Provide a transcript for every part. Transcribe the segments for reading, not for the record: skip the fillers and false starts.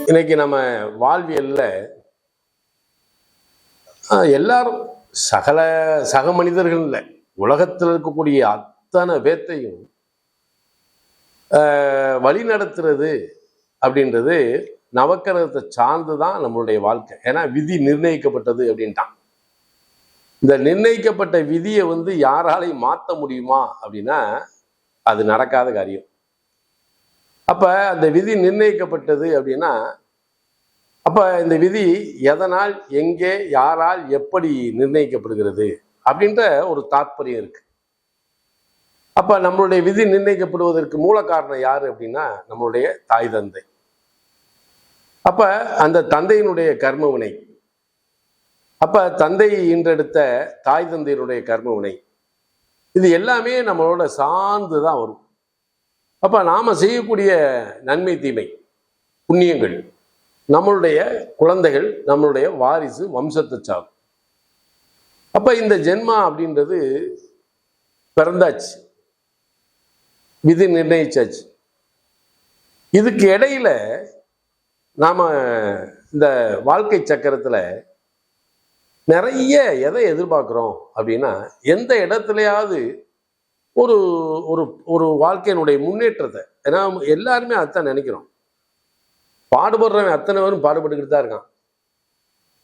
இன்னைக்கு நம்ம வாழ்வியல்ல எல்லாரும் சக மனிதர்கள் இல்லை, உலகத்தில் இருக்கக்கூடிய அத்தனை பேர்த்தையும் வழி நடத்துறது அப்படின்றது நவக்கிரகத்தை சார்ந்துதான் நம்மளுடைய வாழ்க்கை. ஏன்னா விதி நிர்ணயிக்கப்பட்டது அப்படின்ட்டான். இந்த நிர்ணயிக்கப்பட்ட விதியை யாராலையும் மாற்ற முடியுமா அப்படின்னா அது நடக்காத காரியம். அப்ப அந்த விதி நிர்ணயிக்கப்பட்டது அப்படின்னா அப்ப இந்த விதி எதனால், எங்கே, யாரால், எப்படி நிர்ணயிக்கப்படுகிறது அப்படின்ற ஒரு தாற்பயம் இருக்கு. அப்ப நம்மளுடைய விதி நிர்ணயிக்கப்படுவதற்கு மூல காரணம் யாரு அப்படின்னா நம்மளுடைய தாய் தந்தை. அப்ப அந்த தந்தையினுடைய கர்ம வினை, அப்ப தந்தை ஈன்றெடுத்த தாய் தந்தையினுடைய கர்ம வினை, இது எல்லாமே நம்மளோட சார்ந்துதான் வரும். அப்ப நாம செய்யக்கூடிய நன்மை தீமை புண்ணியங்கள் நம்மளுடைய குழந்தைகள், நம்மளுடைய வாரிசு, வம்சத்தை சார்ந்து. அப்ப இந்த ஜென்மா அப்படின்றது பிறந்தாச்சு, விதி நிர்ணயிச்சாச்சு. இதுக்கு இடையில நாம இந்த வாழ்க்கை சக்கரத்துல நிறைய எதை எதிர்பார்க்கிறோம் அப்படின்னா, எந்த இடத்துலயாவது ஒரு ஒரு ஒரு வாழ்க்கையினுடைய முன்னேற்றத்தை, ஏன்னா எல்லாருமே அதான் நினைக்கிறோம். பாடுபடுறவன் அத்தனை பேரும் பாடுபட்டுக்கிட்டு தான் இருக்கான்.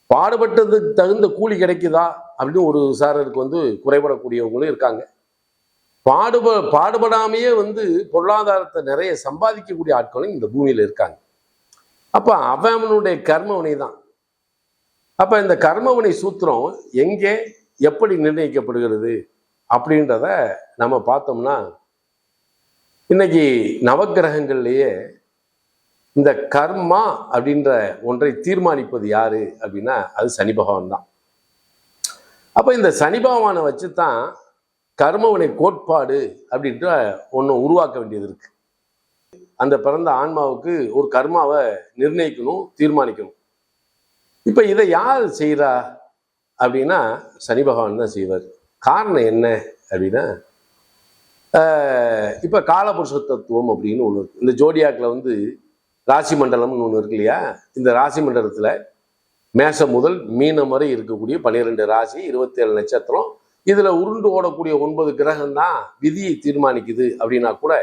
பாடுபட்டதுக்கு தகுந்த கூலி கிடைக்குதா அப்படின்னு ஒரு சாரருக்கு குறைபடக்கூடியவங்களும் இருக்காங்க. பாடுபடாமையே பொருளாதாரத்தை நிறைய சம்பாதிக்கக்கூடிய ஆட்களும் இந்த பூமியில இருக்காங்க. அப்ப அவனுடைய கர்மவினை தான். அப்ப இந்த கர்மவினை சூத்திரம் எங்கே எப்படி நிர்ணயிக்கப்படுகிறது அப்படின்றத நம்ம பார்த்தோம்னா, இன்னைக்கு நவக்கிரகங்கள்லயே இந்த கர்மா அப்படின்ற ஒன்றை தீர்மானிப்பது யாரு அப்படின்னா அது சனி பகவான் தான். அப்ப இந்த சனி பகவானை வச்சுதான் கர்மவினை கோட்பாடு அப்படின்ற ஒன்று உருவாக்க வேண்டியது இருக்கு. அந்த பிறந்த ஆன்மாவுக்கு ஒரு கர்மாவை நிர்ணயிக்கணும், தீர்மானிக்கணும். இப்ப இதை யார் செய்யறா அப்படின்னா சனி பகவான் தான் செய்வார். காரணம் என்ன அப்படின்னா, இப்ப காலபுருஷ தத்துவம் அப்படின்னு ஒண்ணு இருக்கு. இந்த ஜோடியாக்கில் ராசி மண்டலம்னு ஒண்ணு இருக்கு இல்லையா? இந்த ராசி மண்டலத்துல மேஷம் முதல் மீனம் வரை இருக்கக்கூடிய 12 ராசி, 27 நட்சத்திரம், இதுல உருண்டு ஓடக்கூடிய 9 கிரகம் தான் விதியை தீர்மானிக்குது. அப்படின்னா கூட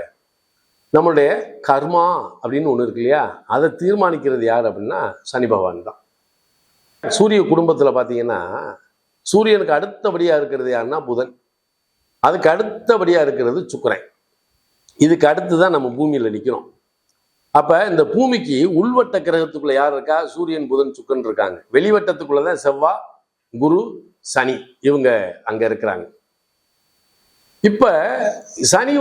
நம்மளுடைய கர்மா அப்படின்னு ஒண்ணு இருக்கு இல்லையா, அதை தீர்மானிக்கிறது யார் அப்படின்னா சனி பகவான் தான். சூரிய குடும்பத்துல பாத்தீங்கன்னா சூரியனுக்கு அடுத்தபடியா இருக்கிறது யாருன்னா புதன், அதுக்கு அடுத்தபடியா இருக்கிறது சுக்கிரன், இதுக்கு அடுத்துதான் நம்ம பூமியில நிற்கிறோம். அப்ப இந்த பூமிக்கு உள்வட்ட கிரகத்துக்குள்ள யார் இருக்கா? சூரியன், புதன், சுக்கிரன் இருக்காங்க. வெளிவட்டத்துக்குள்ளதான் செவ்வாய், குரு, சனி இவங்க அங்க இருக்கிறாங்க. இப்ப சனி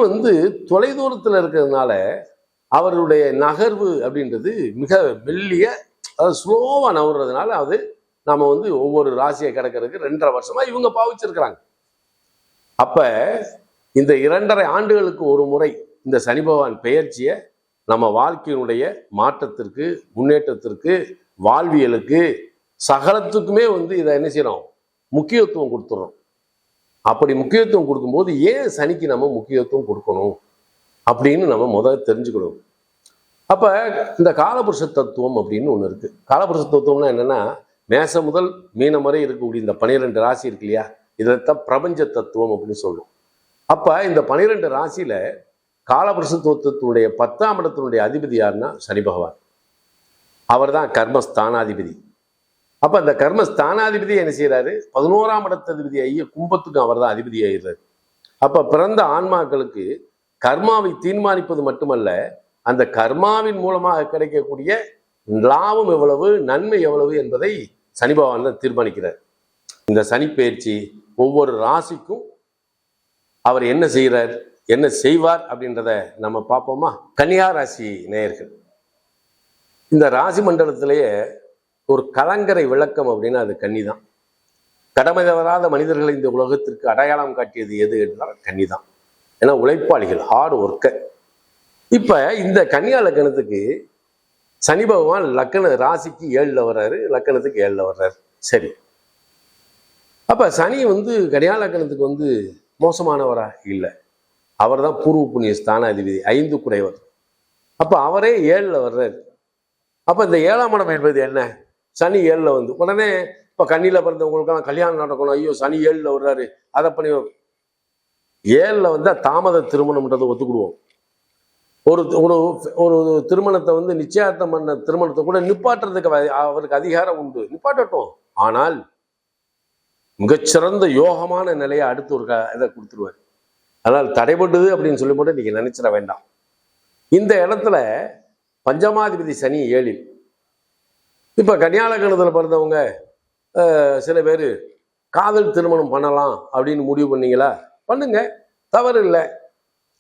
தொலைதூரத்துல இருக்கிறதுனால அவருடைய நகர்வு அப்படின்றது மிக மெல்லிய, அதாவது ஸ்லோவா நகர்றதுனால அது நாம ஒவ்வொரு ராசியை கிடக்கிறதுக்கு 2.5 வருஷமா இவங்க பாவிச்சிருக்கிறாங்க. அப்ப இந்த 2.5 ஆண்டுகளுக்கு ஒரு முறை இந்த சனி பகவான் பெயர்ச்சியை நம்ம வாழ்க்கையினுடைய மாற்றத்திற்கு, முன்னேற்றத்திற்கு, வாழ்வியலுக்கு, சகலத்துக்குமே இதை என்ன செய்யறோம்? முக்கியத்துவம் கொடுத்துறோம். அப்படி முக்கியத்துவம் கொடுக்கும்போது ஏன் சனிக்கு நம்ம முக்கியத்துவம் கொடுக்கணும் அப்படின்னு நம்ம முதல்ல தெரிஞ்சுக்கணும். அப்ப இந்த காலபுருஷ தத்துவம் அப்படின்னு ஒண்ணு இருக்கு. காலபுருஷ தத்துவம்னா என்னன்னா, மேசம் முதல் மீனம் வரை இருக்கக்கூடிய இந்த 12 ராசி இருக்கு இல்லையா, இதைத்தான் பிரபஞ்ச தத்துவம் அப்படின்னு சொல்லுவோம். அப்ப இந்த 12 ராசியில காலபுருஷ தத்துவத்தினுடைய 10ஆம் இடத்தினுடைய அதிபதி யாருன்னா சனி பகவான். அவர் தான் கர்மஸ்தானாதிபதி. அப்ப அந்த கர்மஸ்தானாதிபதி என்ன செய்யறாரு? 11ஆம் இடத்ததிபதி ஐய கும்பத்துக்கும் அவர் தான் அதிபதி ஆயிடுறாரு. அப்ப பிறந்த ஆன்மாக்களுக்கு கர்மாவை தீர்மானிப்பது மட்டுமல்ல, அந்த கர்மாவின் மூலமாக கிடைக்கக்கூடிய லாபம் எவ்வளவு, நன்மை எவ்வளவு என்பதை சனி பகவான் தான் தீர்மானிக்கிறார். இந்த சனி பயிற்சி ஒவ்வொரு ராசிக்கும் அவர் என்ன செய்கிறார், என்ன செய்வார் அப்படின்றத நம்ம பார்ப்போமா? கன்னியா ராசி நேயர்கள், இந்த ராசி மண்டலத்திலேயே ஒரு கலங்கரை விளக்கம் அப்படின்னா அது கன்னி தான். கடமை தவறாத மனிதர்களை இந்த உலகத்திற்கு அடையாளம் காட்டியது எது என்றால் கன்னி தான். ஏன்னா உழைப்பாளிகள், ஹார்ட் ஒர்க்கர். இப்ப இந்த கன்னியா லக்கணத்துக்கு சனி பகவான் லக்கண ராசிக்கு 7ல் வர்றாரு, லக்கணத்துக்கு 7ல் வர்றாரு. சரி, அப்ப சனி கன்னியா லக்கணத்துக்கு மோசமானவரா? இல்லை. அவர் தான் பூர்வ புண்ணிய ஸ்தான அதிபதி, 5 குடையவர். அப்ப அவரே 7ல் வர்றாரு. அப்ப இந்த 7ஆம் இடம் என்பது என்ன? சனி 7ல் வந்து உடனே இப்ப கண்ணியில பிறந்தவங்களுக்கெல்லாம் கல்யாணம் நடக்கணும், ஐயோ சனி 7ல் வர்றாரு, அதை பண்ணி 7ல் வந்தா தாமத திருமணம்ன்றதை ஒத்துக்கிடுவோம். ஒரு ஒரு ஒரு திருமணத்தை வந்து நிச்சயார்த்தம் பண்ண திருமணத்தை கூட நிப்பாட்டுறதுக்கு அவருக்கு அதிகாரம் உண்டு, நிப்பாட்டட்டும். ஆனால் மிகச்சிறந்த யோகமான நிலையை அடுத்து ஒரு இதை கொடுத்துருவார். அதனால் தடைபடுது அப்படின்னு சொல்லி மட்டும் நீங்க நினைச்சிட வேண்டாம். இந்த இடத்துல பஞ்சமாதிபதி சனி 7ல். இப்ப கன்னியாலக்கணத்துல பிறந்தவங்க சில பேர் காதல் திருமணம் பண்ணலாம் அப்படின்னு முடிவு பண்ணீங்களா? பண்ணுங்க, தவறு இல்லை.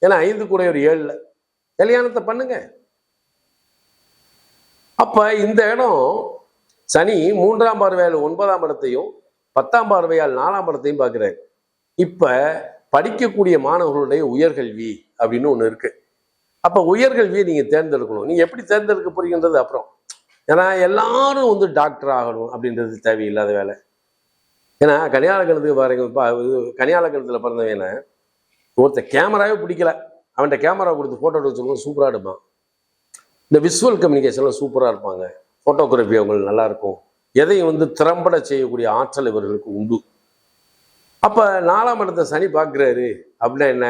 ஏன்னா 5 குடையவர் 7ல், கல்யாணத்தை பண்ணுங்க. அப்ப இந்த இடம் சனி 3ஆம் பார்வையால் 9ஆம் இடத்தையும் 10ஆம் பார்வையால் 4ஆம் இடத்தையும் பார்க்கிறாரு. இப்ப படிக்கக்கூடிய மாணவர்களுடைய உயர்கல்வி அப்படின்னு ஒண்ணு இருக்கு. அப்ப உயர்கல்வியை நீங்க தேர்ந்தெடுக்கணும். நீங்க எப்படி தேர்ந்தெடுக்க போறீங்கன்றது அப்புறம். ஏன்னா எல்லாரும் வந்து டாக்டர் ஆகணும் அப்படின்றது தேவையில்லாத வேலை. ஏன்னா கன்னியாலக்கணத்துக்கு பாருங்க, கன்னியாலக்கணத்துல பிறந்தவன ஒருத்தர் கேமராவே பிடிக்கல, அவன்கிட்ட கேமரா கொடுத்து போட்டோ எடுத்து சூப்பரா எடுப்பான். இந்த விஷுவல் கம்யூனிகேஷன்லாம் சூப்பரா இருப்பாங்க, போட்டோகிராஃபி அவங்களுக்கு நல்லா இருக்கும். எதையும் வந்து திறம்பட செய்யக்கூடிய ஆற்றல் இவர்களுக்கு உண்டு. அப்ப 4ஆம் இடத்தை சனி பார்க்கிறாரு அப்படின்னா என்ன?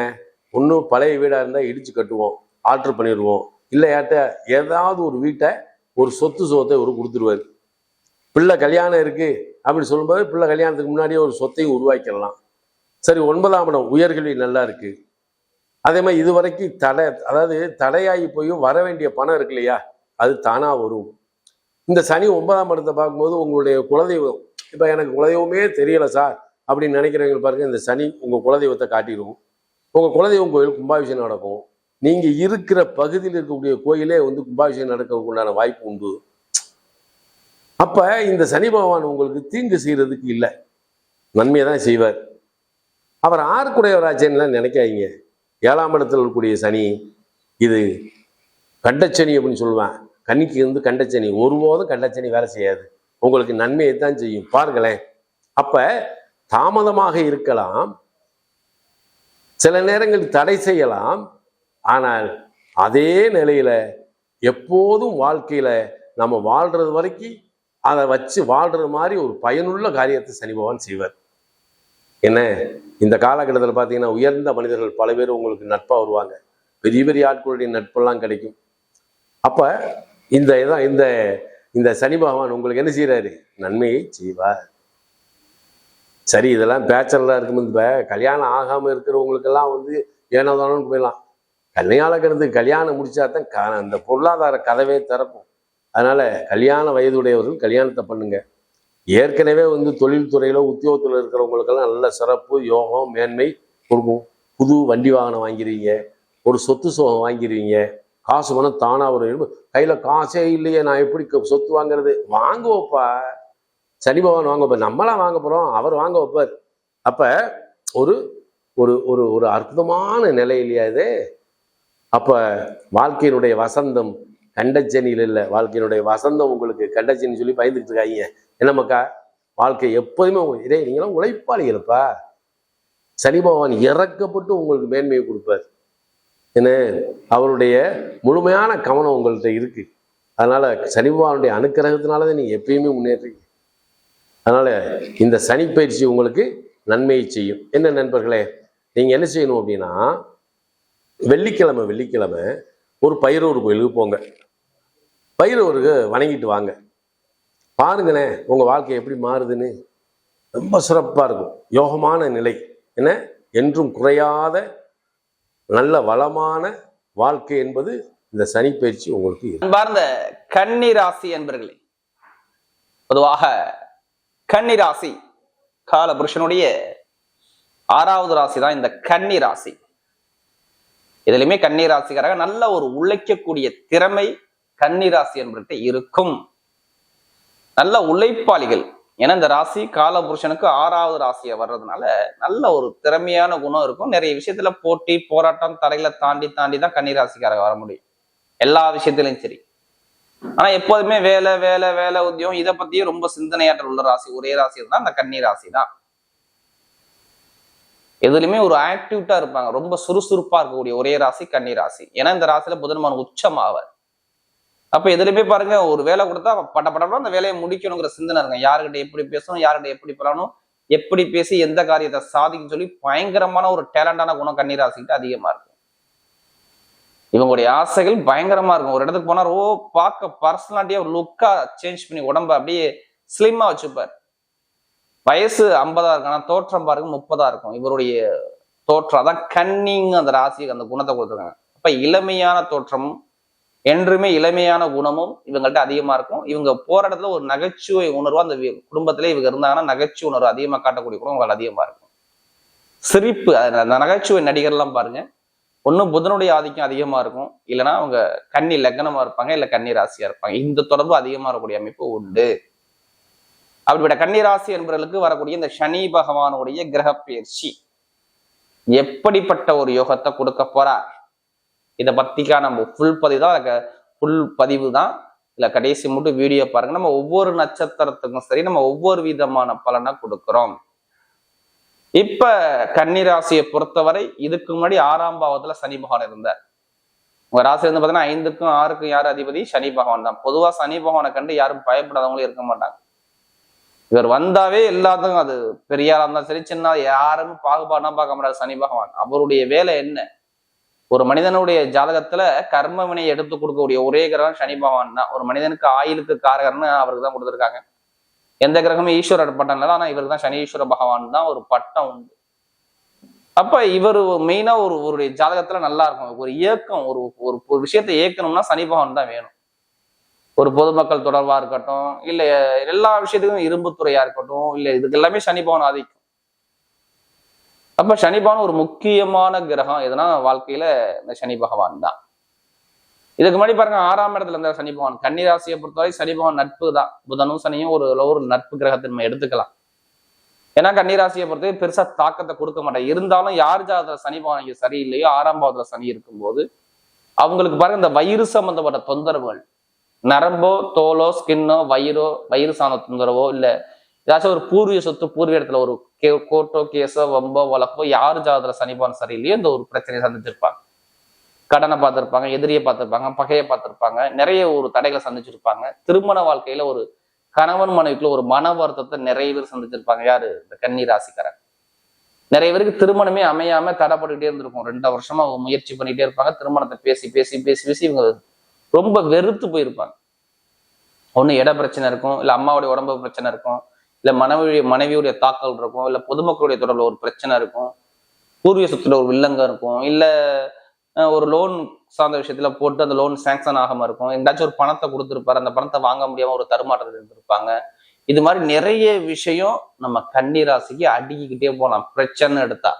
ஒன்றும் பழைய வீடா இருந்தா இடிச்சு கட்டுவோம், ஆல்டர் பண்ணிடுவோம். இல்லையாட்ட ஏதாவது ஒரு வீட்டை ஒரு சொத்தை ஒரு கொடுத்துருவாரு. பிள்ளை கல்யாணம் இருக்கு அப்படின்னு சொல்லும்போது பிள்ளை கல்யாணத்துக்கு முன்னாடியே ஒரு சொத்தையும் உருவாக்கிடலாம். சரி, 9ஆம் இடம் உயர்கல்வி நல்லா இருக்கு. அதே மாதிரி இது வரைக்கும் அதாவது தடையாகி போயும் வர வேண்டிய பணம் இருக்கு இல்லையா, அது தானா வரும். இந்த சனி 9ஆம் இடத்தை பார்க்கும்போது உங்களுடைய குலதெய்வம், இப்ப எனக்கு குலதெய்வமே தெரியல சார் அப்படின்னு நினைக்கிறவங்க பாருங்க, இந்த சனி உங்க குலதெய்வத்தை காட்டிடும். உங்க குலதெய்வம் கோயில் கும்பாபிஷேகம் நடக்கும். நீங்க இருக்கிற பகுதியில் இருக்கக்கூடிய கோயிலே வந்து கும்பாபிஷேகம் நடக்கிறதுக்கு உண்டான வாய்ப்பு உண்டு. அப்ப இந்த சனி பகவான் உங்களுக்கு தீங்கு செய்யறதுக்கு இல்லை, நன்மையை தான் செய்வார். அவர் 6 குடையவராச்சேன்னு நினைக்காதீங்க. 7ஆம் இடத்துல இருக்கக்கூடிய சனி இது கண்டச்சனி அப்படின்னு சொல்லுவேன். கன்னிக்கு வந்து கண்டச்சனி, ஒருபோதும் கண்டச்சனி வேலை செய்யாது, உங்களுக்கு நன்மையை தான் செய்யும். பாருங்களேன். அப்ப தாமதமாக இருக்கலாம், சில நேரங்களில் தடை செய்யலாம். ஆனால் அதே நிலையில எப்போதும் வாழ்க்கையில நம்ம வாழ்றது வரைக்கும் அதை வச்சு வாழ்றது மாதிரி ஒரு பயனுள்ள காரியத்தை சனி பகவான் செய்வார். என்ன, இந்த காலகட்டத்தில் பார்த்தீங்கன்னா உயர்ந்த மனிதர்கள் பல பேர் உங்களுக்கு நட்பா வருவாங்க, பெரிய பெரிய ஆட்களுடைய நட்பெல்லாம் கிடைக்கும். அப்ப இந்த இதான் இந்த சனி பகவான் உங்களுக்கு என்ன செய்யறாரு? நன்மையை செய்வார். சரி, இதெல்லாம் பேச்சலரா இருக்கும்போது இப்ப கல்யாணம் ஆகாம இருக்கிறவங்களுக்கெல்லாம் வந்து ஏனோதானு போயிடலாம். கல்யாணத்துக்கு கல்யாணம் முடிச்சாதான் அந்த பொருளாதார கதவே திறக்கும். அதனால கல்யாண வயதுடையவர்கள் கல்யாணத்தை பண்ணுங்க. ஏற்கனவே வந்து தொழில்துறையில உத்தியோகத்துல இருக்கிறவங்களுக்கெல்லாம் நல்ல சிறப்பு யோகம் மேன்மை கொடுக்கும். புது வண்டி வாகனம் வாங்கிடுவீங்க, ஒரு சொத்து சோகம் வாங்கிடுவீங்க, காசு பணம் தானா ஒரு கையில காசே இல்லையே நான் எப்படி சொத்து வாங்குறது? வாங்க வைப்பா சனி பகவான், வாங்க வைப்பார். நம்மளாம் வாங்க போறோம், அவர் வாங்க வைப்பார். அப்ப ஒரு ஒரு ஒரு ஒரு அற்புதமான நிலை இல்லையா இது? அப்ப வாழ்க்கையினுடைய வசந்தம் கண்டச்சனியில் இல்லை, வாழ்க்கையினுடைய வசந்தம் உங்களுக்கு கண்டச்சனி சொல்லி பயந்துட்டு இருக்காங்க. என்ன மக்கா, வாழ்க்கை எப்போதுமே இதே நீங்களாம் உழைப்பாளிகளப்பா. சனி பகவான் இறக்கப்பட்டு உங்களுக்கு மேன்மையை கொடுப்பார். என்ன, அவருடைய முழுமையான கவனம் உங்கள்கிட்ட இருக்கு. அதனால சனி பகவானுடைய அனுக்கிரகத்தினாலதான் நீங்க எப்பயுமே முன்னேறீங்க. அதனால இந்த சனி பயிற்சி உங்களுக்கு நன்மையை செய்யும். என்ன நண்பர்களே, நீங்க என்ன செய்யணும் அப்படின்னா, வெள்ளிக்கிழமை ஒரு பைரவர் கோயிலுக்கு போங்க, பைரவருக்கு வணங்கிட்டு வாங்க. பாருங்கண்ணே உங்க வாழ்க்கை எப்படி மாறுதுன்னு. ரொம்ப சிறப்பா இருக்கும், யோகமான நிலை. என்ன, என்றும் குறையாத நல்ல வளமான வாழ்க்கை என்பது இந்த சனி பயிற்சி உங்களுக்கு. அன்பார்ந்த கன்னி ராசி என்பர்களே, பொதுவாக கன்னி ராசி கால புருஷனுடைய 6வது ராசி தான் இந்த கன்னி ராசி. இதுலயுமே கன்னி ராசிக்காரங்க நல்ல ஒரு உழைக்கக்கூடிய திறமை கன்னி ராசி என்பர்கிட்ட இருக்கும். நல்ல உழைப்பாளிகள். ஏன்னா இந்த ராசி கால புருஷனுக்கு 6வது ராசியா வர்றதுனால நல்ல ஒரு திறமையான குணம் இருக்கும். நிறைய விஷயத்துல போட்டி போராட்டம் தடைகளை தாண்டி தான் கன்னி ராசிக்காரங்க வர முடியும், எல்லா விஷயத்திலையும் சரி. ஆனா எப்போதுமே வேலை வேலை வேலை உத்தியோகம் இதை பத்தியும் ரொம்ப சிந்தனையாற்றல் உள்ள ராசி ஒரே ராசி தான் அந்த கன்னி ராசி தான். எதுலையுமே ஒரு ஆக்டிவிட்டா இருப்பாங்க, ரொம்ப சுறுசுறுப்பா இருக்கக்கூடிய ஒரே ராசி கன்னி ராசி. ஏன்னா இந்த ராசியில புதன்மான் உச்சம் ஆவார். அப்ப எதுலையுமே பாருங்க, ஒரு வேலை கொடுத்தா பட்ட படம் அந்த வேலையை முடிக்கணுங்கிற சிந்தனை இருக்கும். யாருக்கிட்ட எப்படி பேசணும், யாருக்கிட்ட எப்படி பண்ணணும், எப்படி பேசி எந்த காரியத்தை சாதிக்கும் சொல்லி பயங்கரமான ஒரு டேலண்டான குணம் கன்னி ராசிக்கிட்ட அதிகமா இருக்கும். இவங்களுடைய ஆசைகள் பயங்கரமா இருக்கும். ஒரு இடத்துக்கு போனா பார்க்க பர்சனாலிட்டியா ஒரு லுக்கா சேஞ்ச் பண்ணி உடம்ப அப்படியே ஸ்லிம்மா வச்சுப்பார். வயசு 50 இருக்கு, ஆனா தோற்றம் பாருங்க 30 இருக்கும். இவருடைய தோற்றம் அதான் கன்னிங், அந்த ராசிக்கு அந்த குணத்தை கொடுத்துருக்காங்க. அப்ப இளமையான தோற்றமும் என்றுமே இளமையான குணமும் இவங்கள்ட்ட அதிகமா இருக்கும். இவங்க போற இடத்துல ஒரு நகைச்சுவை உணர்வு, அந்த குடும்பத்திலே இவங்க இருந்தாங்கன்னா நகைச்சுவை உணர்வு அதிகமா காட்டக்கூடிய குணம் உங்களுக்கு அதிகமா இருக்கும். சிரிப்பு, அந்த நகைச்சுவை நடிகர்லாம் பாருங்க, ஒன்னும் புதனுடைய ஆதிக்கம் அதிகமா இருக்கும், இல்லைன்னா அவங்க கன்னி லக்னமா இருப்பாங்க, இல்ல கன்னி ராசியா இருப்பாங்க. இந்த தொடர்பு அதிகமா இருக்கக்கூடிய அமைப்பு உண்டு. அப்படிப்பட்ட கன்னி ராசி என்பவர்களுக்கு வரக்கூடிய இந்த சனி பகவானுடைய கிரக பயிற்சி எப்படிப்பட்ட ஒரு யோகத்தை கொடுக்க போறார், இதை பத்திக்கா நம்ம ஃபுல் பதிவு தான், ஃபுல் பதிவு தான். இல்ல கடைசி மட்டும் வீடியோ பாருங்க. நம்ம ஒவ்வொரு நட்சத்திரத்துக்கும் சரி நம்ம ஒவ்வொரு விதமான பலனை கொடுக்கிறோம். இப்ப கன்னி ராசியை பொறுத்தவரை இதுக்கு முன்னாடி 6ஆம் பாவத்துல சனி பகவான் இருந்தார். உங்க ராசி வந்து பாத்தீங்கன்னா 5க்கும் 6க்கும் யார் அதிபதி? சனி பகவான் தான். பொதுவா சனி பகவானை கண்டு யாரும் பயப்படாதவங்களும் இருக்க மாட்டாங்க. இவர் வந்தாவே எல்லாத்துக்கும், அது பெரியாரா இருந்தாலும் சரி சின்ன, யாரும் பாகுபாடுனா பார்க்க முடியாது. சனி பகவான் அவருடைய வேலை என்ன? ஒரு மனிதனுடைய ஜாதகத்துல கர்ம வினையை எடுத்து கொடுக்கக்கூடிய ஒரே கிரகம் சனி பகவான் தான். ஒரு மனிதனுக்கு ஆயுளுக்கு காரகர்னு அவருக்கு தான் கொடுத்துருக்காங்க. எந்த கிரகமே ஈஸ்வர பட்டம் இல்லை, ஆனா இவருக்கு தான் சனீஸ்வர பகவான் தான் ஒரு பட்டம் உண்டு. அப்ப இவர் மெயினா ஒரு ஜாதகத்துல நல்லா இருக்கும். ஒரு இயக்கம், ஒரு விஷயத்தை இயக்கணும்னா சனி பகவான் தான் வேணும். ஒரு பொதுமக்கள் தொடர்பா இருக்கட்டும், இல்ல எல்லா விஷயத்துக்கும் இரும்பு துறையா இருக்கட்டும், இல்ல இதுக்கு எல்லாமே சனி பகவான் ஆதிக்கும். அப்ப சனி பகவான் ஒரு முக்கியமான கிரகம் எதுனா வாழ்க்கையில இந்த சனி பகவான் தான். இதுக்கு முன்னாடி பாருங்க 6ஆம் இடத்துல இருந்த சனி பகவான். கன்னி ராசியை பொறுத்தவரை சனி பகவான் நட்பு தான். புதனும் சனியும் ஒரு நட்பு கிரகத்தை நம்ம எடுத்துக்கலாம். ஏன்னா கன்னி ராசியை பொறுத்தவரை பெருசா தாக்கத்தை கொடுக்க மாட்டேன். இருந்தாலும் யார் ஜாதகத்துல சனி பகவான் இங்க சரியில்லையோ, 6ஆம் பாவத்துல சனி இருக்கும்போது அவங்களுக்கு பாருங்க இந்த வயிறு சம்பந்தப்பட்ட தொந்தரவுகள், நரம்போ தோலோ ஸ்கின்னோ வயிறு சார்ந்த தொந்தரவோ, இல்ல ஏதாச்சும் ஒரு பூர்வீக சொத்து பூர்வீக இடத்துல ஒரு கோர்ட்டோ கேஸோ வம்போ வழக்கோ யார் ஜாதகத்துல சனி பகவான் சரியில்லையோ இந்த ஒரு பிரச்சனையை சந்திச்சிருப்பாங்க. கடனை பார்த்திருப்பாங்க, எதிரியை பார்த்திருப்பாங்க, பகையை பார்த்திருப்பாங்க, நிறைய ஒரு தடைகளை சந்திச்சிருப்பாங்க. திருமண வாழ்க்கையில ஒரு கணவன் மனைவிக்குள்ள ஒரு மன வருத்தத்தை நிறைய பேர் சந்திச்சிருப்பாங்க. யாரு? இந்த கன்னி ராசிக்காரன். நிறைய பேருக்கு திருமணமே அமையாம தடைப்பட்டுக்கிட்டே இருந்திருக்கும். 2 வருஷமா முயற்சி பண்ணிட்டே இருப்பாங்க. திருமணத்தை பேசி பேசி பேசி பேசி இவங்க ரொம்ப வெறுத்து போயிருப்பாங்க. ஒண்ணு இட பிரச்சனை இருக்கும், இல்ல அம்மாவுடைய உடம்பு பிரச்சனை இருக்கும், இல்ல மனைவியுடைய தாக்கல் இருக்கும், இல்ல பொதுமக்களுடைய தொடர்புல ஒரு பிரச்சனை இருக்கும், பூர்வீக சொத்துல ஒரு வில்லங்கம் இருக்கும், இல்ல ஒரு லோன் சார்ந்த விஷயத்துல போட்டு அந்த லோன் சாங்ஷன் ஆகாம இருக்கும், எங்காச்சும் ஒரு பணத்தை கொடுத்துருப்பாரு, அந்த பணத்தை வாங்க முடியாம ஒரு தருமாற்றத்தில் இருந்திருப்பாங்க. இது மாதிரி நிறைய விஷயம் நம்ம கன்னி ராசிக்கு அடுக்கிக்கிட்டே போகலாம் பிரச்சனை எடுத்தா.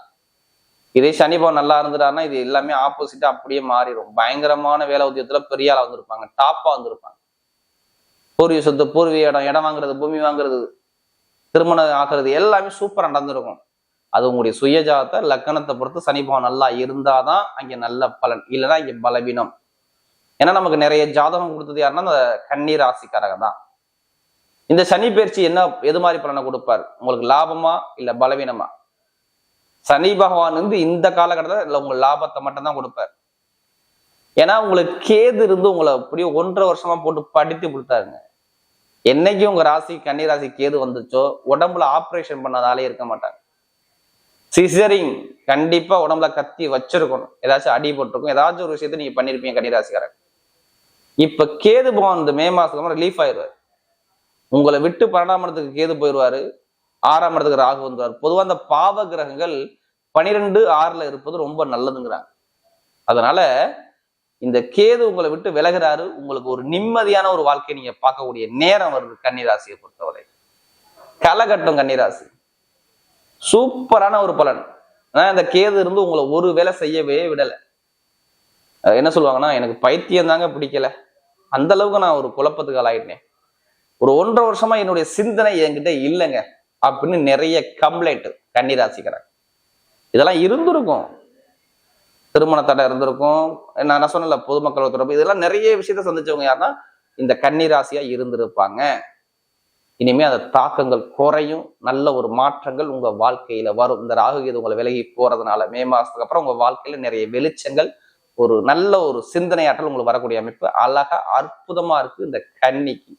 இதே சனி பகவான் நல்லா இருந்துட்டாருன்னா இது எல்லாமே ஆப்போசிட்டா அப்படியே மாறிடும். பயங்கரமான வேலை உத்தியத்துல பெரிய ஆளா வந்திருப்பாங்க, டாப்பா வந்திருப்பாங்க. பூர்வீக சொத்து, பூர்வீக இடம் வாங்குறது, பூமி வாங்குறது, திருமணம் ஆக்குறது எல்லாமே சூப்பரா நடந்திருக்கும். அது உங்களுடைய சுயஜாதத்தை லக்கணத்தை பொறுத்து சனி பகவான் நல்லா இருந்தாதான் அங்க நல்ல பலன், இல்லைன்னா இங்க பலவீனம். ஏன்னா நமக்கு நிறைய ஜாதகம் கொடுத்தது யாருன்னா அந்த கன்னி ராசிக்காரங்க தான். இந்த சனி பயிற்சி எது மாதிரி பலனை கொடுப்பார்? உங்களுக்கு லாபமா இல்ல பலவீனமா? சனி பகவான் இந்த காலகட்டத்தில் இல்ல உங்க லாபத்தை மட்டும் தான் கொடுப்பார். ஏன்னா உங்களுக்கு கேது இருந்து உங்களை அப்படியே 1.5 வருஷமா போட்டு படித்து கொடுத்தாருங்க. என்னைக்கு உங்க ராசி கன்னி ராசி கேது வந்துச்சோ உடம்புல ஆப்ரேஷன் பண்ணதாலே இருக்க மாட்டாங்க. சிசரிங் கண்டிப்பா உடம்புல கத்தி வச்சிருக்கணும், ஏதாச்சும் அடிபட்டிருக்கும், ஏதாச்சும் ஒரு விஷயத்த நீங்க பண்ணிருப்பீங்க கன்னிராசிக்காரன். இப்ப கேது பகவான் இந்த மே மாசத்துக்கு ரிலீஃப் ஆயிடுவாரு. உங்களை விட்டு 12ஆம் இடத்துக்கு கேது போயிடுவாரு, 6ஆம் இடத்துக்கு ராகு வந்துருவாரு. பொதுவா அந்த பாவ கிரகங்கள் 12-6ல இருப்பது ரொம்ப நல்லதுங்கிறாங்க. அதனால இந்த கேது உங்களை விட்டு விலகிறாரு, உங்களுக்கு ஒரு நிம்மதியான ஒரு வாழ்க்கையை நீங்க பார்க்கக்கூடிய நேரம் வருது. கன்னிராசியை பொறுத்தவரை காலகட்டம் கன்னிராசி சூப்பரான ஒரு பலன். இந்த கேது இருந்து உங்களை ஒரு வேலை செய்யவே விடல. என்ன சொல்லுவாங்கன்னா, எனக்கு பைத்தியம் தாங்க பிடிக்கல, அந்த அளவுக்கு நான் ஒரு குழப்பத்துக்கு ஆளாயிட்டேன், ஒரு 1.5 வருஷமா என்னுடைய சிந்தனை என்கிட்ட இல்லைங்க அப்படின்னு நிறைய கம்ப்ளைண்ட் கன்னிராசிக்கிறாங்க. இதெல்லாம் இருந்திருக்கும். திருமண தடை இருந்திருக்கும், நான் சொன்னல பொதுமக்கள் தொடர்பு, இதெல்லாம் நிறைய விஷயத்த சந்திச்சவங்க யாருன்னா இந்த கன்னிராசியா இருந்திருப்பாங்க. இனிமே அந்த தாக்கங்கள் குறையும், நல்ல ஒரு மாற்றங்கள் உங்க வாழ்க்கையில வரும். இந்த ராகு கேது உங்களை விலகி போறதுனால மே மாசத்துக்கு அப்புறம் உங்க வாழ்க்கையில நிறைய வெளிச்சங்கள், ஒரு நல்ல ஒரு சிந்தனையாற்றல் உங்களுக்கு வரக்கூடிய அமைப்பு அழகா அற்புதமா இருக்கு. இந்த கன்னிக்கு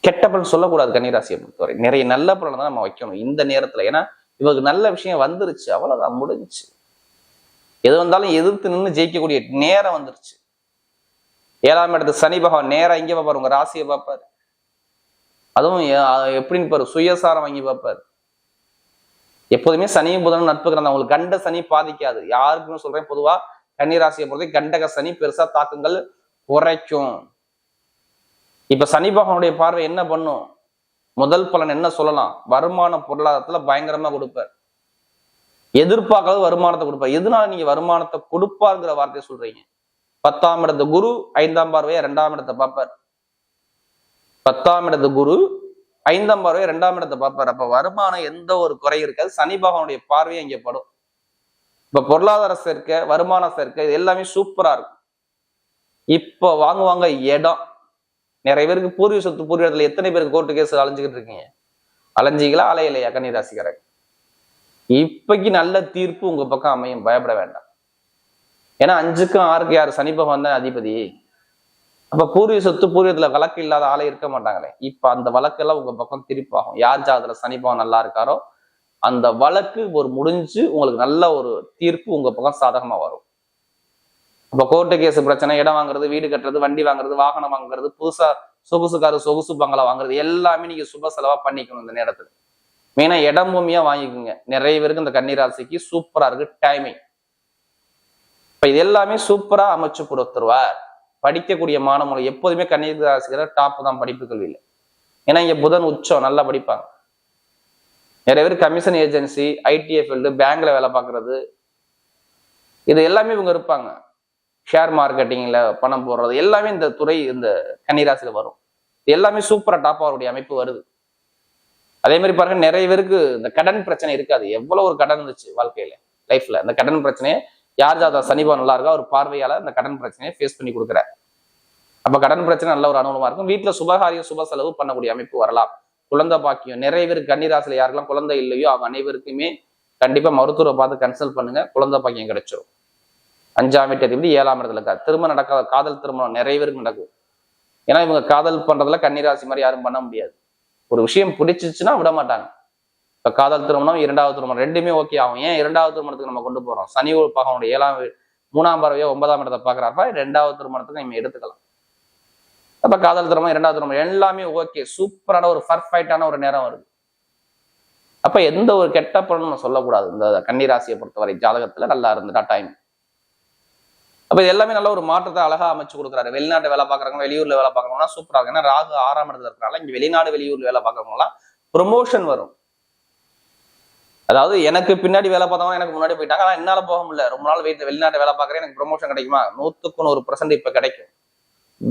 கெட்ட பலன் சொல்லக்கூடாது. கன்னிராசியை பொறுத்தவரை நிறைய நல்ல பலனை தான் நம்ம வைக்கணும் இந்த நேரத்துல. ஏன்னா இவருக்கு நல்ல விஷயம் வந்துருச்சு, அவ்வளவுதான், முடிஞ்சுச்சு. எது வந்தாலும் எதிர்த்து நின்று ஜெயிக்கக்கூடிய நேரம் வந்துருச்சு. 7ஆம் இடத்து சனி பகவான் நேரா இங்க பார்ப்பாரு, உங்க ராசியை பார்ப்பாரு. அதுவும் எப்படின்னு பாரு, சுயசாரம் வாங்கி பார்ப்பாரு. எப்போதுமே சனியும் புதனும் நட்பு கிடந்தா உங்களுக்கு கண்ட சனி பாதிக்காது. யாருக்குன்னு சொல்றேன், பொதுவா கன்னிராசியை பொறுத்த கண்டக சனி பெருசா தாக்கங்கள் குறைக்கும். இப்ப சனி பகவானுடைய பார்வை என்ன பண்ணும்? முதல் பலன் என்ன சொல்லலாம்? வருமான பொருளாதாரத்துல பயங்கரமா கொடுப்பார். எதிர்பார்க்காத வருமானத்தை கொடுப்பார். எதனால நீங்க வருமானத்தை கொடுப்பாருங்கிற வார்த்தையை சொல்றீங்க? 10ஆம் இடத்து குரு 5ஆம் பார்வையை 2ஆம் இடத்தை பார்ப்பார். 10ஆம் இடத்து குரு 5ஆம் பார்வையை 2ஆம் இடத்தை பார்ப்பார். அப்ப வருமானம் எந்த ஒரு குறை இருக்காது. சனி பகவானுடைய பார்வையை இங்க படும். இப்ப பொருளாதார சேர்க்கை, வருமான சேர்க்கை, இது எல்லாமே சூப்பரா இருக்கும். இப்ப வாங்குவாங்க இடம். நிறைய பேருக்கு பூர்வீக சொத்து, பூர்வீகத்துல எத்தனை பேருக்கு கோர்ட்டு கேஸ் அலைஞ்சுக்கிட்டு இருக்கீங்க? அலைஞ்சிகளா அலையலையா கன்னிராசிக்காரங்க? இப்பைக்கு நல்ல தீர்ப்பு உங்க பக்கம் அமையும், பயப்பட வேண்டாம். ஏன்னா 5க்கும் 6க்கு யாரு? சனி பகவான் தான் அதிபதி. அப்ப பூர்வீக சொத்து, பூர்வீகத்துல வழக்கு இல்லாத ஆளே இருக்க மாட்டாங்களே. இப்ப அந்த வழக்கெல்லாம் உங்க பக்கம் திருப்பாகும். யார் ஜாதகத்துல சனி பகவான் நல்லா இருக்காரோ அந்த வழக்கு ஒரு முடிஞ்சு உங்களுக்கு நல்ல ஒரு தீர்ப்பு உங்க பக்கம் சாதகமா வரும். இப்ப கோர்ட்டு கேஸ் பிரச்சனை, இடம் வாங்குறது, வீடு கட்டுறது, வண்டி வாங்குறது, வாகனம் வாங்குறது, புதுசா சொகுசு காரு, சொகுசு பங்களா வாங்குறது, எல்லாமே நீங்க சுப செலவா பண்ணிக்கணும் இந்த நேரத்துல. மெயினா இடம் பூமியா வாங்கிக்கோங்க. நிறைய பேருக்கு இந்த கன்னிராசிக்கு சூப்பரா இருக்கு டைமிங். இப்ப இது எல்லாமே சூப்பரா அமைச்சு கொடுத்துருவார். படிக்கக்கூடிய மாணவர்கள் எப்போதுமே கன்னிராசிக்கிற டாப் தான் படிப்பு கல்வியில. ஏன்னா இங்க புதன் உச்சம், நல்லா படிப்பாங்க. நிறைய பேர் கமிஷன் ஏஜென்சி, ஐடிஐ ஃபீல்டு, பேங்க்ல வேலை பார்க்கறது, இது எல்லாமே இவங்க இருப்பாங்க. ஷேர் மார்க்கெட்டிங்ல பணம் போடுறது எல்லாமே இந்த துறை இந்த கன்னிராசியில வரும். எல்லாமே சூப்பரா டாப் அவருடைய அமைப்பு வருது. அதே மாதிரி பாருங்க, நிறைய பேருக்கு இந்த கடன் பிரச்சனை இருக்காது. எவ்வளவு ஒரு கடன் இருந்துச்சு வாழ்க்கையில, லைஃப்ல. இந்த கடன் பிரச்சனையை யார் ஜாதா சனிபவன் நல்லா இருக்கா ஒரு பார்வையால இந்த கடன் பிரச்சனையை ஃபேஸ் பண்ணி கொடுக்குறாரு. அப்ப கடன் பிரச்சனை நல்ல ஒரு அனுகூலமா இருக்கும். வீட்டுல சுபகாரியம், சுப செலவு பண்ணக்கூடிய அமைப்பு வரலாம். குழந்தை பாக்கியம், நிறைய பேர் கன்னிராசியில யாருக்கெல்லாம் குழந்தை இல்லையோ அவங்க அனைவருக்குமே கண்டிப்பா மருத்துவரை பார்த்து கன்சல்ட் பண்ணுங்க, குழந்தை பாக்கியம் கிடைச்சிடும். 5ஆம் வீட்டு அதிபதி 7ஆம் இடத்துல இருக்கா. திருமணம் நடக்காத காதல் திருமணம் நிறைய பேருக்கு நடக்கும். ஏன்னா இவங்க காதல் பண்றதுல கன்னிராசி மாதிரி யாரும் பண்ண முடியாது. ஒரு விஷயம் பிடிச்சிச்சுன்னா விட மாட்டாங்க. இப்ப காதல் திருமணம், 2வது திருமணம் ரெண்டுமே ஓகே ஆகும். ஏன் 2வது திருமணத்துக்கு நம்ம கொண்டு போறோம்? சனி பகவானுடைய 3ஆம் பார்வையோ 9ஆம் இடத்தை பாக்குறாப்ப 2வது திருமணத்துக்கு நம்ம எடுத்துக்கலாம். அப்ப காதல் திருமணம், 2வது திருமணம் எல்லாமே ஓகே, சூப்பரான ஒரு பர்ஃபெக்டான ஒரு நேரம் வருது. அப்ப எந்த ஒரு கெட்ட பலனும் சொல்லக்கூடாது. இந்த கன்னிராசியை பொறுத்தவரை ஜாதகத்துல நல்லா இருந்துட்டா டைம். அப்ப இது எல்லாமே நல்ல ஒரு மாற்றத்தை அழகா அமைச்சு கொடுக்குறாரு. வெளிநாட்டு வேலை பாக்குறவங்க, வெளியூர்ல வேலை பாக்குறவங்கன்னா சூப்பரா இருக்கு. ஏன்னா ராகு 6ஆம் இடத்துல இருக்கிறனால இங்க வெளிநாடு வெளியூர்ல வேலை பாக்குறவங்க எல்லாம் ப்ரொமோஷன் வரும். அதாவது எனக்கு பின்னாடி வேலை பார்த்தவங்க எனக்கு முன்னாடி போயிட்டாங்க, ஆனா என்னால போக முடியல, ரொம்ப நாள் வீட்டுல வெளிநாட்டு வேலை பாக்குறேன், எனக்கு ப்ரொமோஷன் கிடைக்குமா? 100% இப்ப கிடைக்கும்.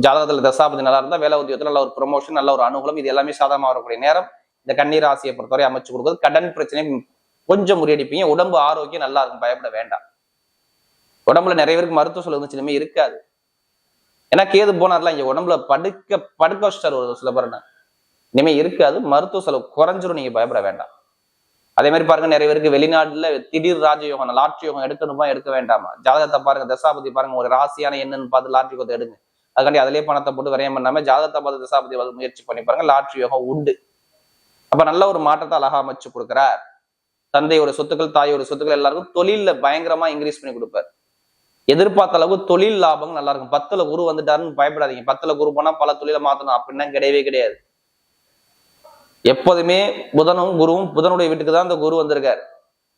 ஜாதகத்துல தசாபதி நல்லா இருந்தா வேலை உத்தியோகத்துல நல்ல ஒரு ப்ரொமோஷன், நல்ல ஒரு அனுகூலம், இது எல்லாமே சாதகமா வரக்கூடிய நேரம் இந்த கன்னிராசியை பொறுத்தவரை அமைச்சு கொடுக்குறது. கடன் பிரச்சனை கொஞ்சம் முறியடிப்பீங்க. உடம்பு ஆரோக்கியம் நல்லா இருக்கும், பயப்பட வேண்டாம். உடம்புல நிறைய பேருக்கு மருத்துவ செலவு இருந்துச்சுமே இருக்காது. ஏன்னா கேது போனார்லாம் இங்க உடம்புல படுக்க வச்சிட்டாரு ஒரு சில பேர். இனிமே இருக்காது, மருத்துவ செலவு குறைஞ்சிரும், நீங்க பயப்பட வேண்டாம். அதே மாதிரி பாருங்க, நிறைய பேருக்கு வெளிநாட்டுல திடீர் ராஜயோகம், லாட்ரி யோகம் எடுக்கணுமா எடுக்க வேண்டாமா? ஜாதகத்தை பாருங்க, தசாபதி பாருங்க, ஒரு ராசியான என்னன்னு பார்த்து லாட்ரி யோகத்தை எடுங்க. அதுக்காண்டி அதிலே பணத்தை போட்டு விரயம் பண்ணாம ஜாதகத்தை பார்த்து தசாபதி முயற்சி பண்ணி பாருங்க, லாட்ரி யோகம் உண்டு. அப்ப நல்ல ஒரு மாற்றத்தை அழகா அமைச்சு கொடுக்குறார். தந்தையோட சொத்துக்கள், தாயோட சொத்துக்கள் எல்லாருக்கும் தொழில பயங்கரமா இன்க்ரீஸ் பண்ணி கொடுப்பார். எதிர்பார்த்த அளவு தொழில் லாபம் நல்லா இருக்கும். 10ல குரு வந்துட்டாருன்னு பயப்படாதீங்க. 10ல குரு போனா பல தொழிலை மாத்தணும் அப்படின்னா கிடையவே கிடையாது. எப்போதுமே புதனும் குருவும், புதனுடைய வீட்டுக்கு தான் அந்த குரு வந்திருக்காரு.